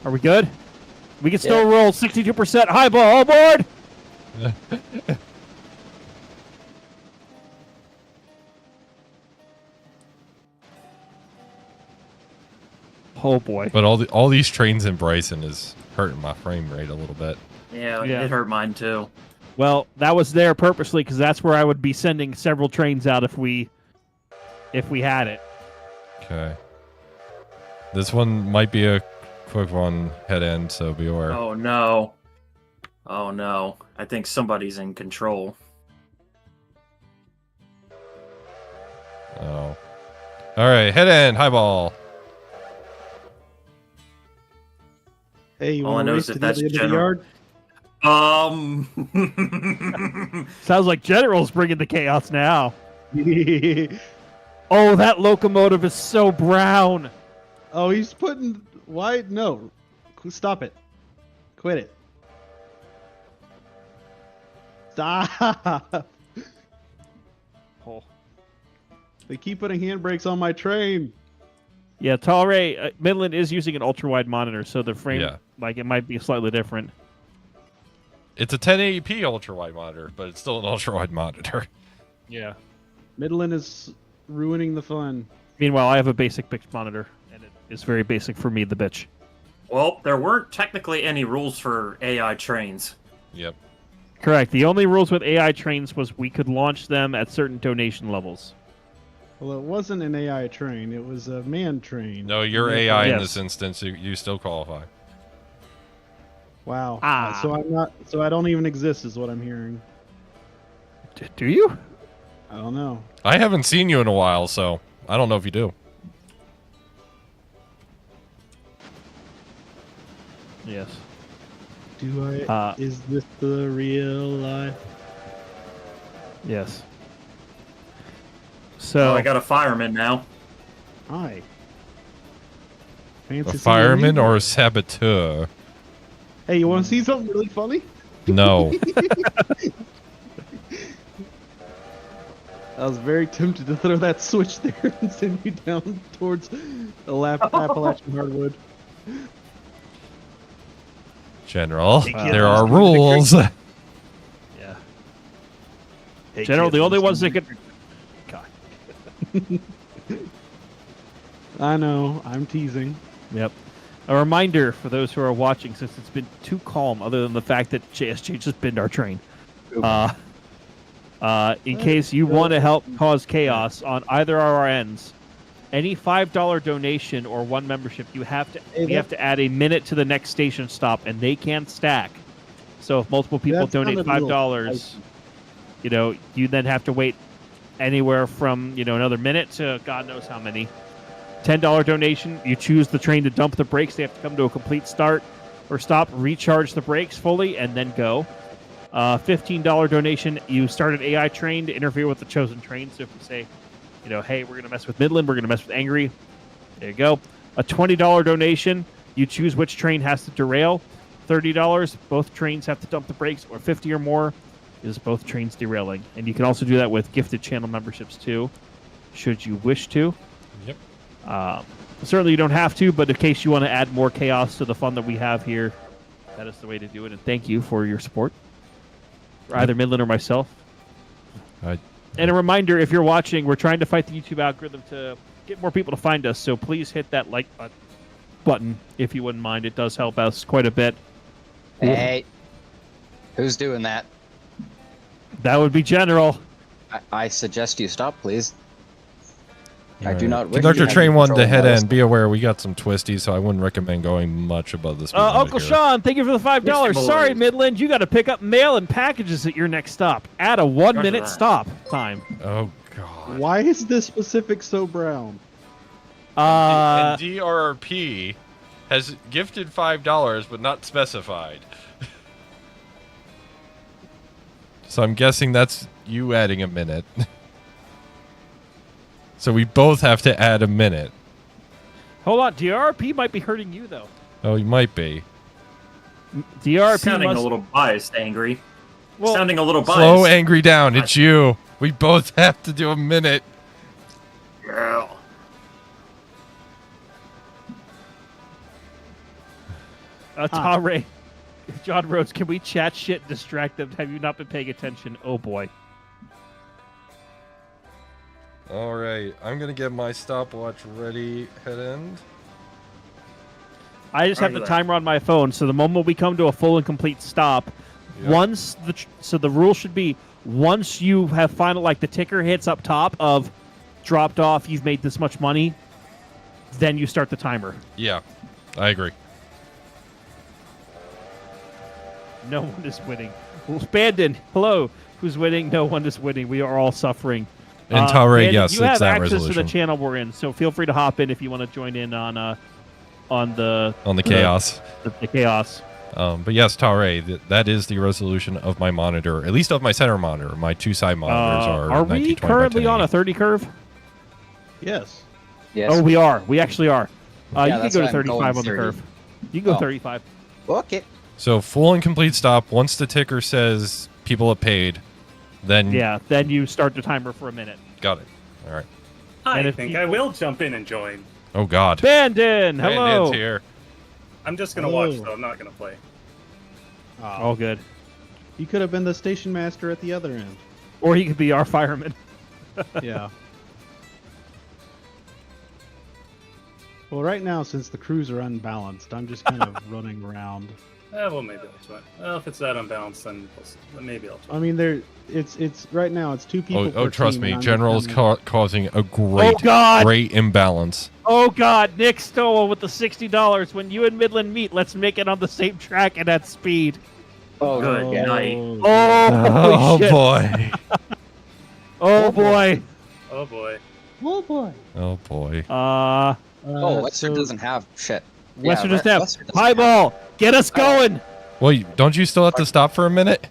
Are we good? We can still roll 62% highball all aboard. Oh boy. But all these trains in Bryson is hurting my frame rate a little bit. Yeah, Yeah. it hurt mine too. Well, that was there purposely because that's where I would be sending several trains out if we had it. Okay. This one might be a quick one head end, so beware. Oh no. Oh no. I think somebody's in control. Oh. All right, head end, highball. Hey, you All I want to know race is to that the end that's of the general. yard? Sounds like General's bringing the chaos now. Oh, that locomotive is so brown. Oh, he's putting. Why? No. Stop it. Quit it. Stop. Oh. They keep putting handbrakes on my train. Yeah, Talray, Midland is using an ultra-wide monitor, so the frame, Yeah. like, it might be slightly different. It's a 1080p ultra wide monitor, but it's still an ultra wide monitor. Yeah. Midland is ruining the fun. Meanwhile, I have a basic bitch monitor, and it is very basic for me, the bitch. Well, there weren't technically any rules for AI trains. Yep. Correct. The only rules with AI trains was we could launch them at certain donation levels. Well, it wasn't an AI train. It was a man train. No, you're AI in Yes. this instance. You still qualify. Wow. Ah. So I'm not. So I don't even exist, is what I'm hearing. Do you? I don't know. I haven't seen you in a while, so I don't know if you do. Yes. Do I? Is this the real life? Yes. So Oh, I got a fireman now. Hi. Fancy A seeing fireman you? or a saboteur? Hey, you want to see something really funny? No. I was very tempted to throw that switch there and send you down towards the Appalachian hardwood. General, Wow. there are rules. yeah. General, the only ones that could. God. I know. I'm teasing. Yep. A reminder for those who are watching, since it's been too calm, other than the fact that JSJ just binned our train. In case you want to help cause chaos on either of our ends, any $5 donation or one membership, we have to add a minute to the next station stop, and they can stack. So if multiple people That donate sounded a little $5, spicy. you then have to wait anywhere from another minute to God knows how many. $10 donation, you choose the train to dump the brakes. They have to come to a complete start or stop, recharge the brakes fully, and then go. $15 donation, you start an AI train to interfere with the chosen train. So if you say, hey, we're going to mess with Midland, we're going to mess with Angry, there you go. A $20 donation, you choose which train has to derail. $30, both trains have to dump the brakes, or 50 or more is both trains derailing. And you can also do that with gifted channel memberships too, should you wish to. Yep. Certainly you don't have to, but in case you want to add more chaos to the fun that we have here, that is the way to do it. And thank you for your support, for either Midland or myself. And a reminder, if you're watching, we're trying to fight the YouTube algorithm to get more people to find us, so please hit that like button if you wouldn't mind. It does help us quite a bit. Hey, who's doing that? That would be General. I suggest you stop, please. I All do right. not wish Conductor you had train 1 to control head of end. Be aware, we got some twisties, so I wouldn't recommend going much above the speed limit Uncle here. Sean, thank you for the $5. Mr. Sorry, Boys. Midland, you got to pick up mail and packages at your next stop. Add a 1 minute that. stop time. Oh, God. Why is this specific so brown? And DRP has gifted $5, but not specified. So I'm guessing that's you adding a minute. So we both have to add a minute. Hold on, DRP might be hurting you though. Oh, you might be. DRP Sounding must... a little biased, Angry. Well, Sounding a little biased. Slow Angry down. It's you. We both have to do a minute. Yeah. Tare, John Rhodes, can we chat shit and distract them? Have you not been paying attention? Oh boy. All right. I'm going to get my stopwatch ready. Head end. I just have the Roger that. timer on my phone, so the moment we come to a full and complete stop, Yep. once the rule should be once you have final, like the ticker hits up top of dropped off, you've made this much money, then you start the timer. Yeah, I agree. No one is winning. Bandon, hello. Who's winning? No one is winning. We are all suffering. And Tare, Bandon, yes, you it's have that access to resolution. the channel we're in, so feel free to hop in if you want to join in on the chaos. the chaos. But yes, Tare, that is the resolution of my monitor, at least of my center monitor. My two side monitors are we 1920 by currently on a 1080. 30 curve? Yes. Yes. Oh, we are. We actually are. You can that's go to why I'm going 35 on the 30. curve. You can go Oh. 35. Okay. So full and complete stop. Once the ticker says people have paid, then Yeah, then you start the timer for a minute. got it. All right. And I if think you- I will jump in and join. Oh God. Bandon, hello. Bandit's here. I'm just gonna watch Hello. though. I'm not gonna play. All good. You could have been the station master at the other end. Or he could be our fireman. Yeah. Well, right now, since the crews are unbalanced, I'm just kind of running around. Well, maybe I'll join. Well, if it's that unbalanced, then maybe I'll join. I mean, it's right now. It's two people. Oh, per trust team, me, and I'm General is becoming- causing a Oh, God. great imbalance. Oh, God. Nick Stowell with the $60. When you and Midland meet, let's make it on the same track and at speed. Oh, Good yeah. night. Oh, holy Oh shit. boy. Oh, boy. Oh boy. Oh boy. Oh boy. Oh, Western so- doesn't have shit. Western Yeah, just have Western doesn't highball. Get us going. Well, don't you still have to stop for a minute?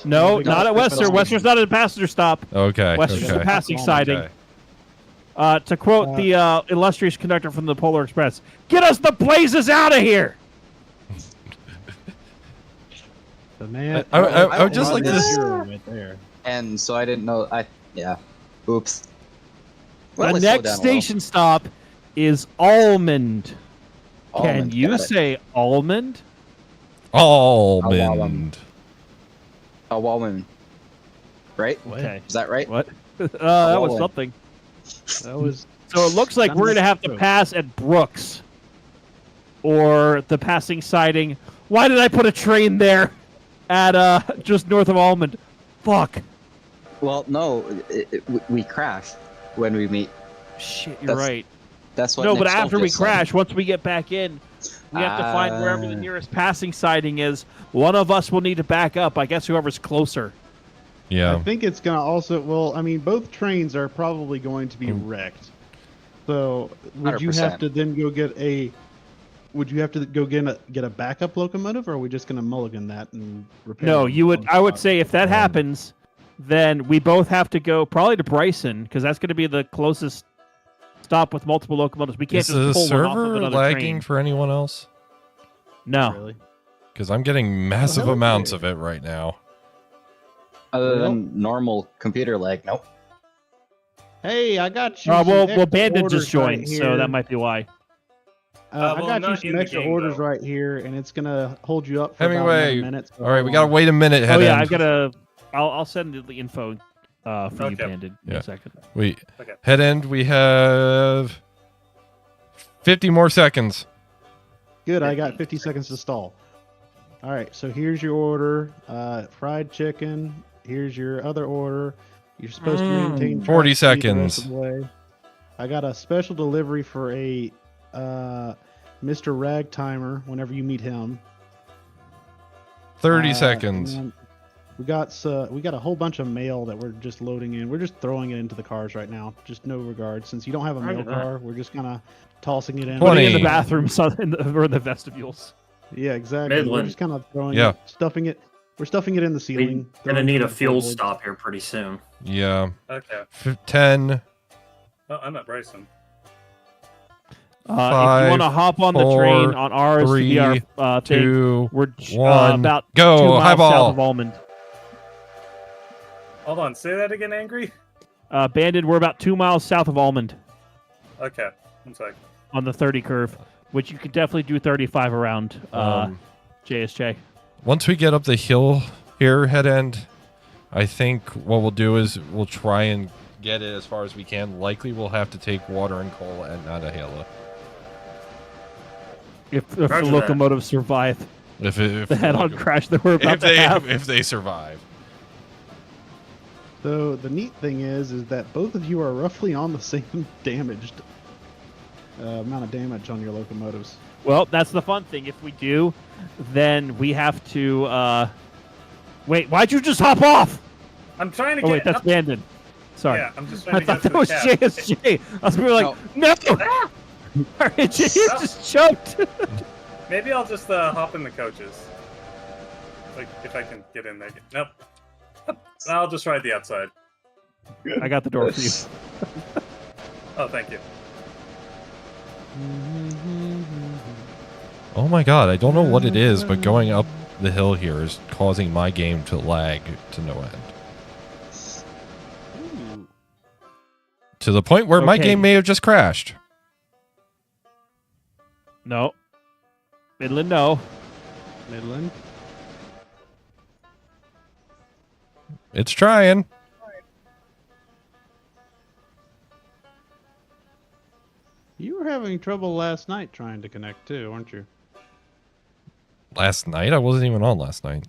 No, we not got at it. Western. Western's not at a passenger stop. Okay. Western's okay. a passing Okay. siding. To quote the illustrious conductor from the Polar Express, "Get us the blazes out of here!" The man. I would just like to- Right there. And so I didn't know. Yeah. Oops. Well, The let's slow next down a station stop is Almond. little. Can Almond, you got it. say almond? Almond. A woman. Right? Okay. Is that right? What? That was Almond. something. That was. So it looks like we're going to have to pass at Brooks or the passing siding. Why did I put a train there at just north of Almond? Fuck. Well, no. We crash when we meet. Shit, you're That's- right. That's what. No, Nick but Stoll after we just said. crash, once we get back in, we have to find wherever the Ah. nearest passing siding is. One of us will need to back up. I guess whoever's closer. Yeah. I think it's gonna also. Well, I mean, both trains are probably going to be wrecked. So, would you have 100%. to then go get a? Would you have to go get a backup locomotive, or are we just gonna mulligan that and repair? No, them you would. on I would spot? say if that happens, then we both have to go probably to Bryson because that's going to be the closest stop with multiple locomotives. We can't Is just the pull one off of server another lagging train. for anyone else? No. Really? Because I'm getting massive hell is amounts it? of it right now. Other Well- than normal computer lag, nope. Hey, I got you. Well, some extra Bandit orders just joined, right so here. that might be why. I well, got you not some in the extra game, orders though. right here, and it's gonna hold you up for Hemingway. about another minute. So All right, we hold gotta on. wait a minute. Head Oh yeah, end. I've got to. I'll send the info for you, Okay. Bandit, in Yeah. a second. We Okay. head end. We have 50 more seconds. Good, I got 50 seconds to stall. All right, so here's your order. Fried chicken. Here's your other order. You're supposed to maintain 40 track speed the rest seconds. of the way. I got a special delivery for a Mr. Ragtimer whenever you meet him. 30 And seconds. then we got a whole bunch of mail that we're just loading in. We're just throwing it into the cars right now. Just no regard. Since you don't have a mail Roger that. car, we're just kind of tossing it in. Putting it in 20. the bathrooms or in the vestibules. Yeah, exactly. We're Midland. just kind of throwing Yeah. it, stuffing it. We're stuffing it in the ceiling. We're gonna throwing it need in a the fuel floorboards. stop here pretty soon. Yeah. Okay. 10. Oh, I'm at Bryson. If you want to hop on the train 4, on ours to be our 3, thing, 2, we're 1. about Go. 2 miles Highball. south of Almond. Hold on. Say that again, Angry. Bandit, we're about 2 miles south of Almond Okay. One sec. on the 30 curve, which you could definitely do 35 around JSJ. Once we get up the hill here, head end, I think what we'll do is we'll try and get it as far as we can. Likely we'll have to take water and coal and not a halo. If the Roger that. locomotives survive If the head-on crash that we're about if to they have. if they survive. So the neat thing is that both of you are roughly on the same damaged amount of damage on your locomotives. Well, that's the fun thing. If we do, then we have to. Wait, why'd you just hop off? I'm trying to Oh get. wait, that's up. Bandit. Sorry. Yeah, I'm just trying I to thought get that was to the cab. JSJ. I was really like, no! JS just choked. Maybe I'll just hop in the coaches. Like, if I can get in there. Nope. I'll just ride the outside. I got the door for you. Oh, thank you. Oh my god, I don't know what it is, but going up the hill here is causing my game to lag to no end. To the point where my Okay. game may have just crashed. No. Midland, no. Midland. It's trying. You were having trouble last night trying to connect too, weren't you? Last night? I wasn't even on last night.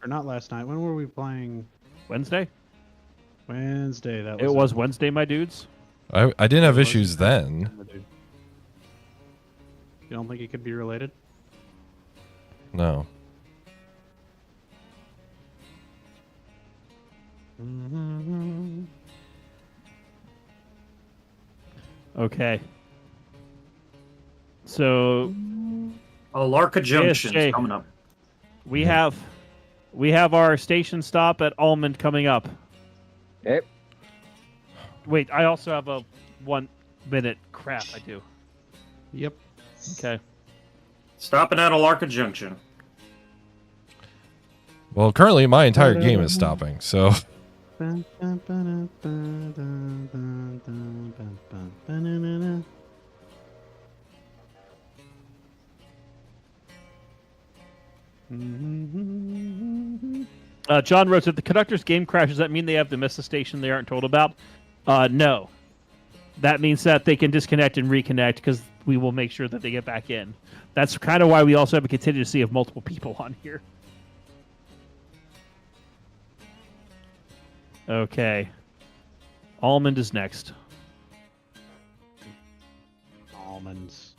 Or not last night. When were we playing? Wednesday? Wednesday. That was It was Wednesday, my dudes. I didn't have It was- issues then. You don't think it could be related? No. Okay. So Oh, Larka Junction JSJ. is coming up. we have our station stop at Almond coming up. Yep. Wait, I also have a 1 minute crap. I do. Yep. Okay. Stopping at Alarka Junction. Well, currently my entire game is stopping, so John wrote, if the conductor's game crashes, does that mean they have to miss a station they aren't told about? No. That means that they can disconnect and reconnect because we will make sure that they get back in. That's kind of why we also have a contingency of multiple people on here. Okay. Almond is next. Almonds.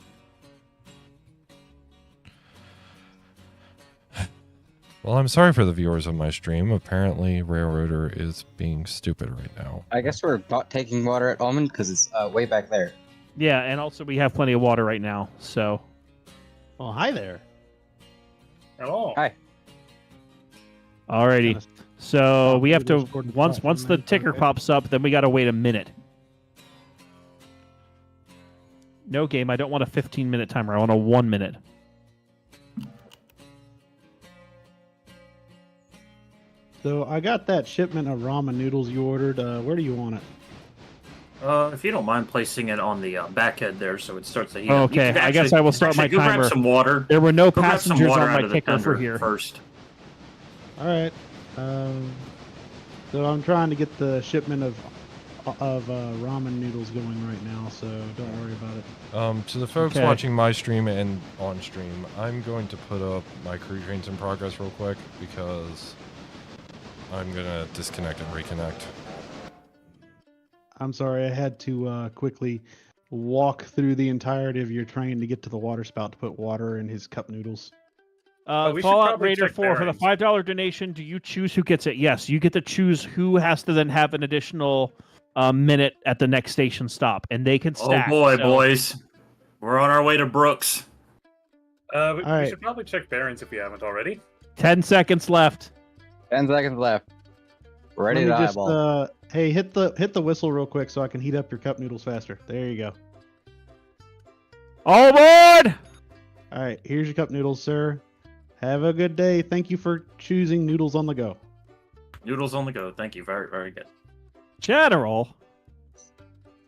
Well, I'm sorry for the viewers of my stream. Apparently, Railroader is being stupid right now. I guess we're not taking water at Almond because it's way back there. Yeah, and also we have plenty of water right now, so. Oh, hi there. Hello. Hi. Alrighty. Kinda So we have to Discord once platform the then, ticker okay. pops up, then we got to wait a minute. No game. I don't want a 15-minute timer. I want a 1 minute. So I got that shipment of ramen noodles you ordered. Where do you want it? If you don't mind placing it on the back end there, so it starts to heat up. You Okay, can I guess I will start my go timer. grab some water. There were no Go grab some passengers water on out my of the ticker for tender here. first. All right. So I'm trying to get the shipment of ramen noodles going right now. So don't worry about it. To the folks Okay. watching my stream and on stream, I'm going to put up my crew trains in progress real quick because I'm gonna disconnect and reconnect. I'm sorry, I had to quickly walk through the entirety of your train to get to the water spout to put water in his cup noodles. We should Fallout probably Raider check 4 for the bearings. $5 donation. Do you choose who gets it? Yes, you get to choose who has to then have an additional minute at the next station stop, and they can stack. Oh boy, so- boys. We're on our way to Brooks. We Alright. should probably check bearings if we haven't already. 10 seconds left. 10 seconds left. Ready Let to me just, eyeball. hey, hit the whistle real quick so I can heat up your cup noodles faster. There you go. All aboard! All right, here's your cup noodles, sir. Have a good day. Thank you for choosing noodles on the go. Noodles on the go. Thank you. Very, very good. General.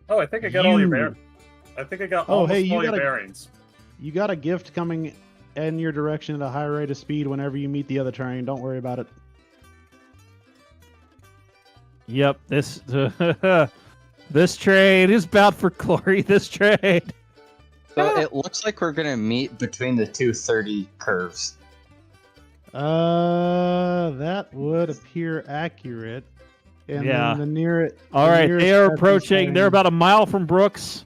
Oh, I think I got all your You- bearings. I think I got Oh, almost hey, you all your gotta- bearings. You got a gift coming in your direction at a high rate of speed whenever you meet the other train. Don't worry about it. Yep, this this train is bound for glory. This train. So it looks like we're gonna meet between the 230 curves. That would appear accurate. And Yeah. then the nearest. All right, they are approaching. They're about a mile from Brooks.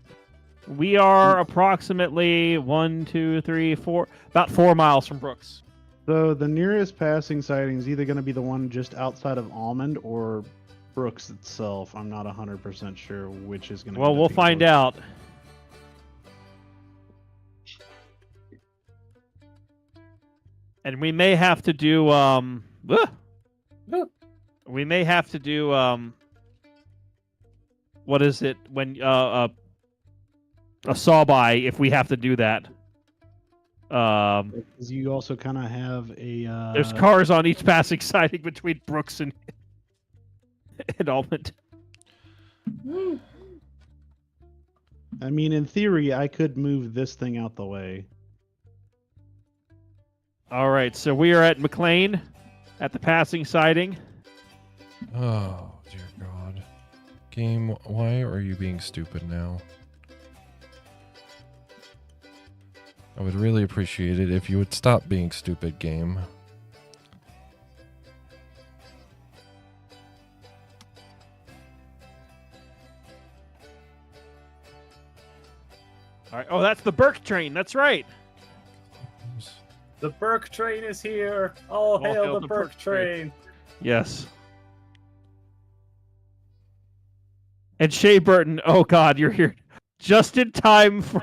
We are approximately 1, 2, 3, 4, about 4 miles from Brooks. So the nearest passing sighting is either going to be the one just outside of Almond or Brooks itself. I'm not 100% sure which is going to. Well, we'll find out. And we may have to do we may have to do what is it when a saw by if we have to do that. Because you also kind of have a. There's cars on each passing siding between Brooks and Almond. I mean, in theory, I could move this thing out the way. All right, so we are at McLean at the passing siding. Oh, dear God. Game, why are you being stupid now? I would really appreciate it if you would stop being stupid, game. All right. Oh, that's the Burke train. That's right. The Burke train is here. All hail the Burke train. Yes. And Shea Burton, oh God, you're here just in time for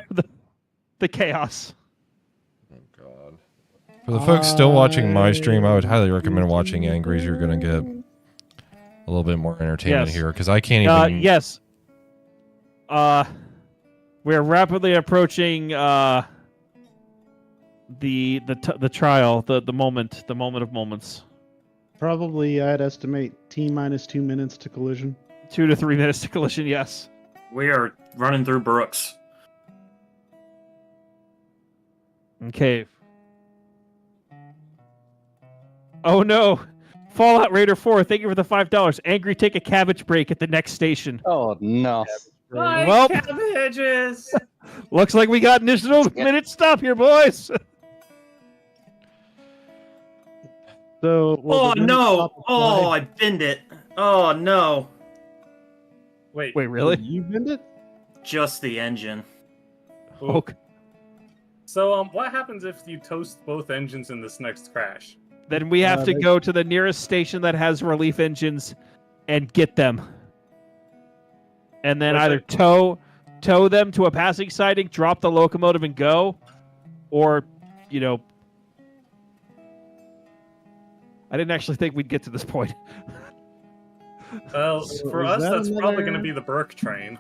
the chaos. Oh, God. For the folks still watching my stream, I would highly recommend watching Angry's. You're going to get a little bit more entertainment Yes. here, because I can't even... Yes. We're rapidly approaching the trial, the moment of moments. Probably, I'd estimate T-minus 2 minutes to collision. 2 to 3 minutes to collision. Yes. We are running through Brooks. Okay. Oh no! Fallout Raider 4, thank you for the $5. Angry, take a cabbage break at the next station. Oh no. My Well- cabbages! Looks like we got an additional minute stop here, boys. So. will Oh the minute no! stop Oh, apply? I binned it. Oh no! Wait, Wait, really? You bend it? Just the engine. Okay. so what happens if you toast both engines in this next crash? Then we have to they- go to the nearest station that has relief engines and get them. And then What's either tow them to a passing siding, drop the locomotive and go, or, you know, I didn't actually think we'd get to this point. Well, So for is us, that that's probably going to another- be the Burke train.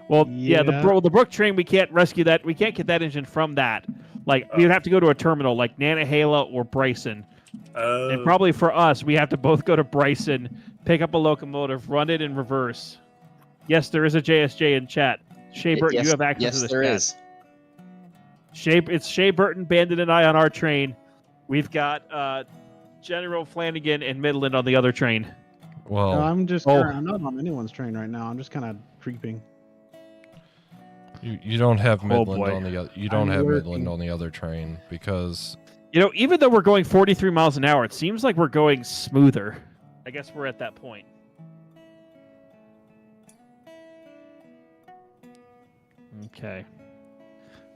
Well, yeah, Yeah. the Brook train, we can't rescue that. We can't get that engine from that. Like, we would have to go to a terminal like Nanahala or Bryson. And probably for us, we have to both go to Bryson, pick up a locomotive, run it in reverse. Yes, there is a JSJ in chat. Shea Burton, you have access yes, to this there chat. is. It's Shea Burton, Bandit, and I on our train. We've got General Flanagan and Midland on the other train. Well, No, I'm just. Oh. I'm not on anyone's train right now. I'm just kind of creeping. you don't have Oh, Midland boy. on the other. You don't I'm have working. Midland on the other train because You know, even though we're going 43 miles an hour, it seems like we're going smoother. I guess we're at that point. Okay.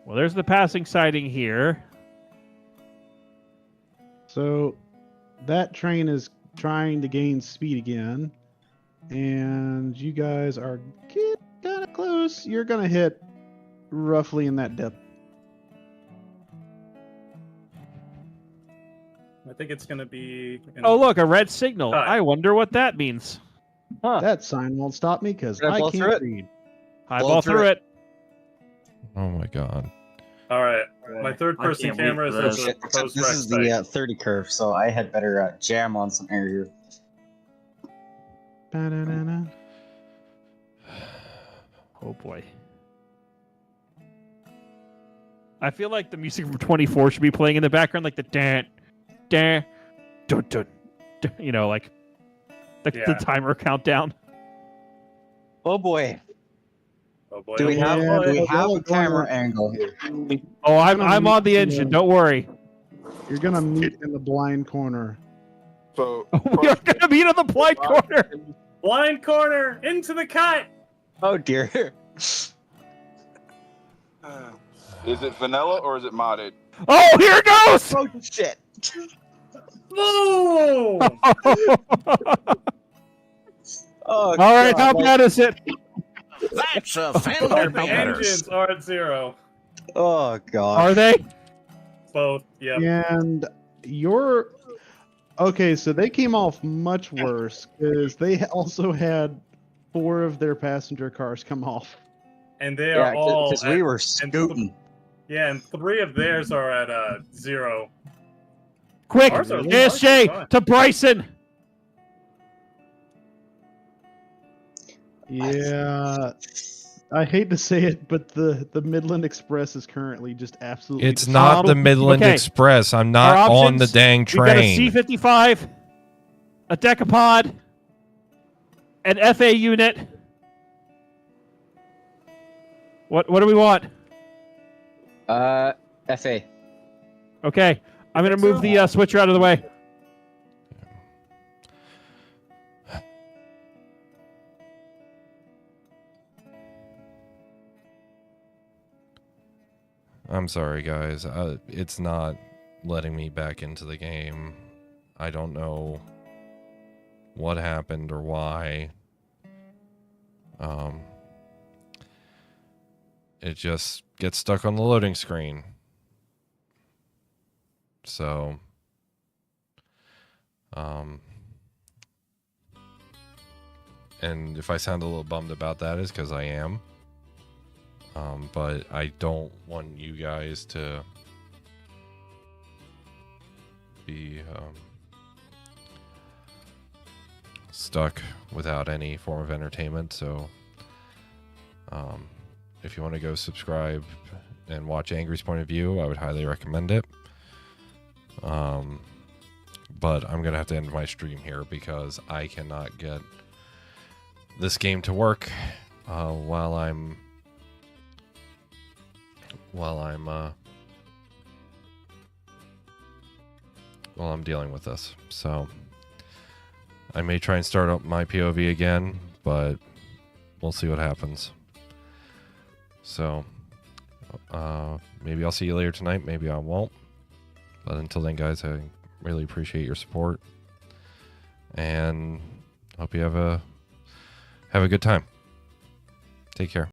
Well, there's the passing siding here. So that train is trying to gain speed again, and you guys are kind of close. You're gonna hit roughly in that depth. I think it's going to be. Oh, look, a red signal. Hi. I wonder what that means. Huh. That sign won't stop me because Can I I blow through can't it? read. Highball through it. oh my god. All right. My third I person can't wait camera is for at this. the Shit, proposed this wreck is site. the 30 curve, so I had better jam on some air here. Ba-da-da-da. Oh, boy. I feel like the music from 24 should be playing in the background, like the dun, dun, dun, dun, dun, you know, like the Yeah. timer countdown. Oh boy. Oh boy. Do we oh have, boy. do we have Oh, a camera angle here? Oh, I'm on the engine. Don't worry. You're gonna meet in the blind corner. So We're gonna meet on the blind corner. Blind corner into the cut. Oh dear. is it vanilla or is it modded? Oh, here it goes. Oh shit. Boom! Oh, All right, how God. bad is it? That's a The fender bender. engines are at 0. Oh god. Are they? Both. Yep. And you're okay. So they came off much worse because they also had 4 of their passenger cars come off. And they Yeah, are all. because at- we were scooting. Yeah, and 3 of theirs are at 0. Quick, Ours are- JSJ ours are fine. to Bryson. Yeah, I hate to say it, but the Midland Express is currently just absolutely. It's not the Midland okay. Express. I'm not Our on the options, dang We've got a train. C-55, a decapod, an FA unit. What do we want? FA. Okay, I'm gonna move the switcher out of the way. I'm sorry, guys. It's not letting me back into the game. I don't know what happened or why. It just gets stuck on the loading screen. So, and if I sound a little bummed about that, is because I am. But I don't want you guys to be stuck without any form of entertainment. So if you want to go subscribe and watch Angry's point of view, I would highly recommend it. But I'm going to have to end my stream here because I cannot get this game to work while I'm dealing with this. So I may try and start up my POV again, but we'll see what happens. So maybe I'll see you later tonight, maybe I won't. But until then, guys, I Really appreciate your support, and hope you have a good time. Take care.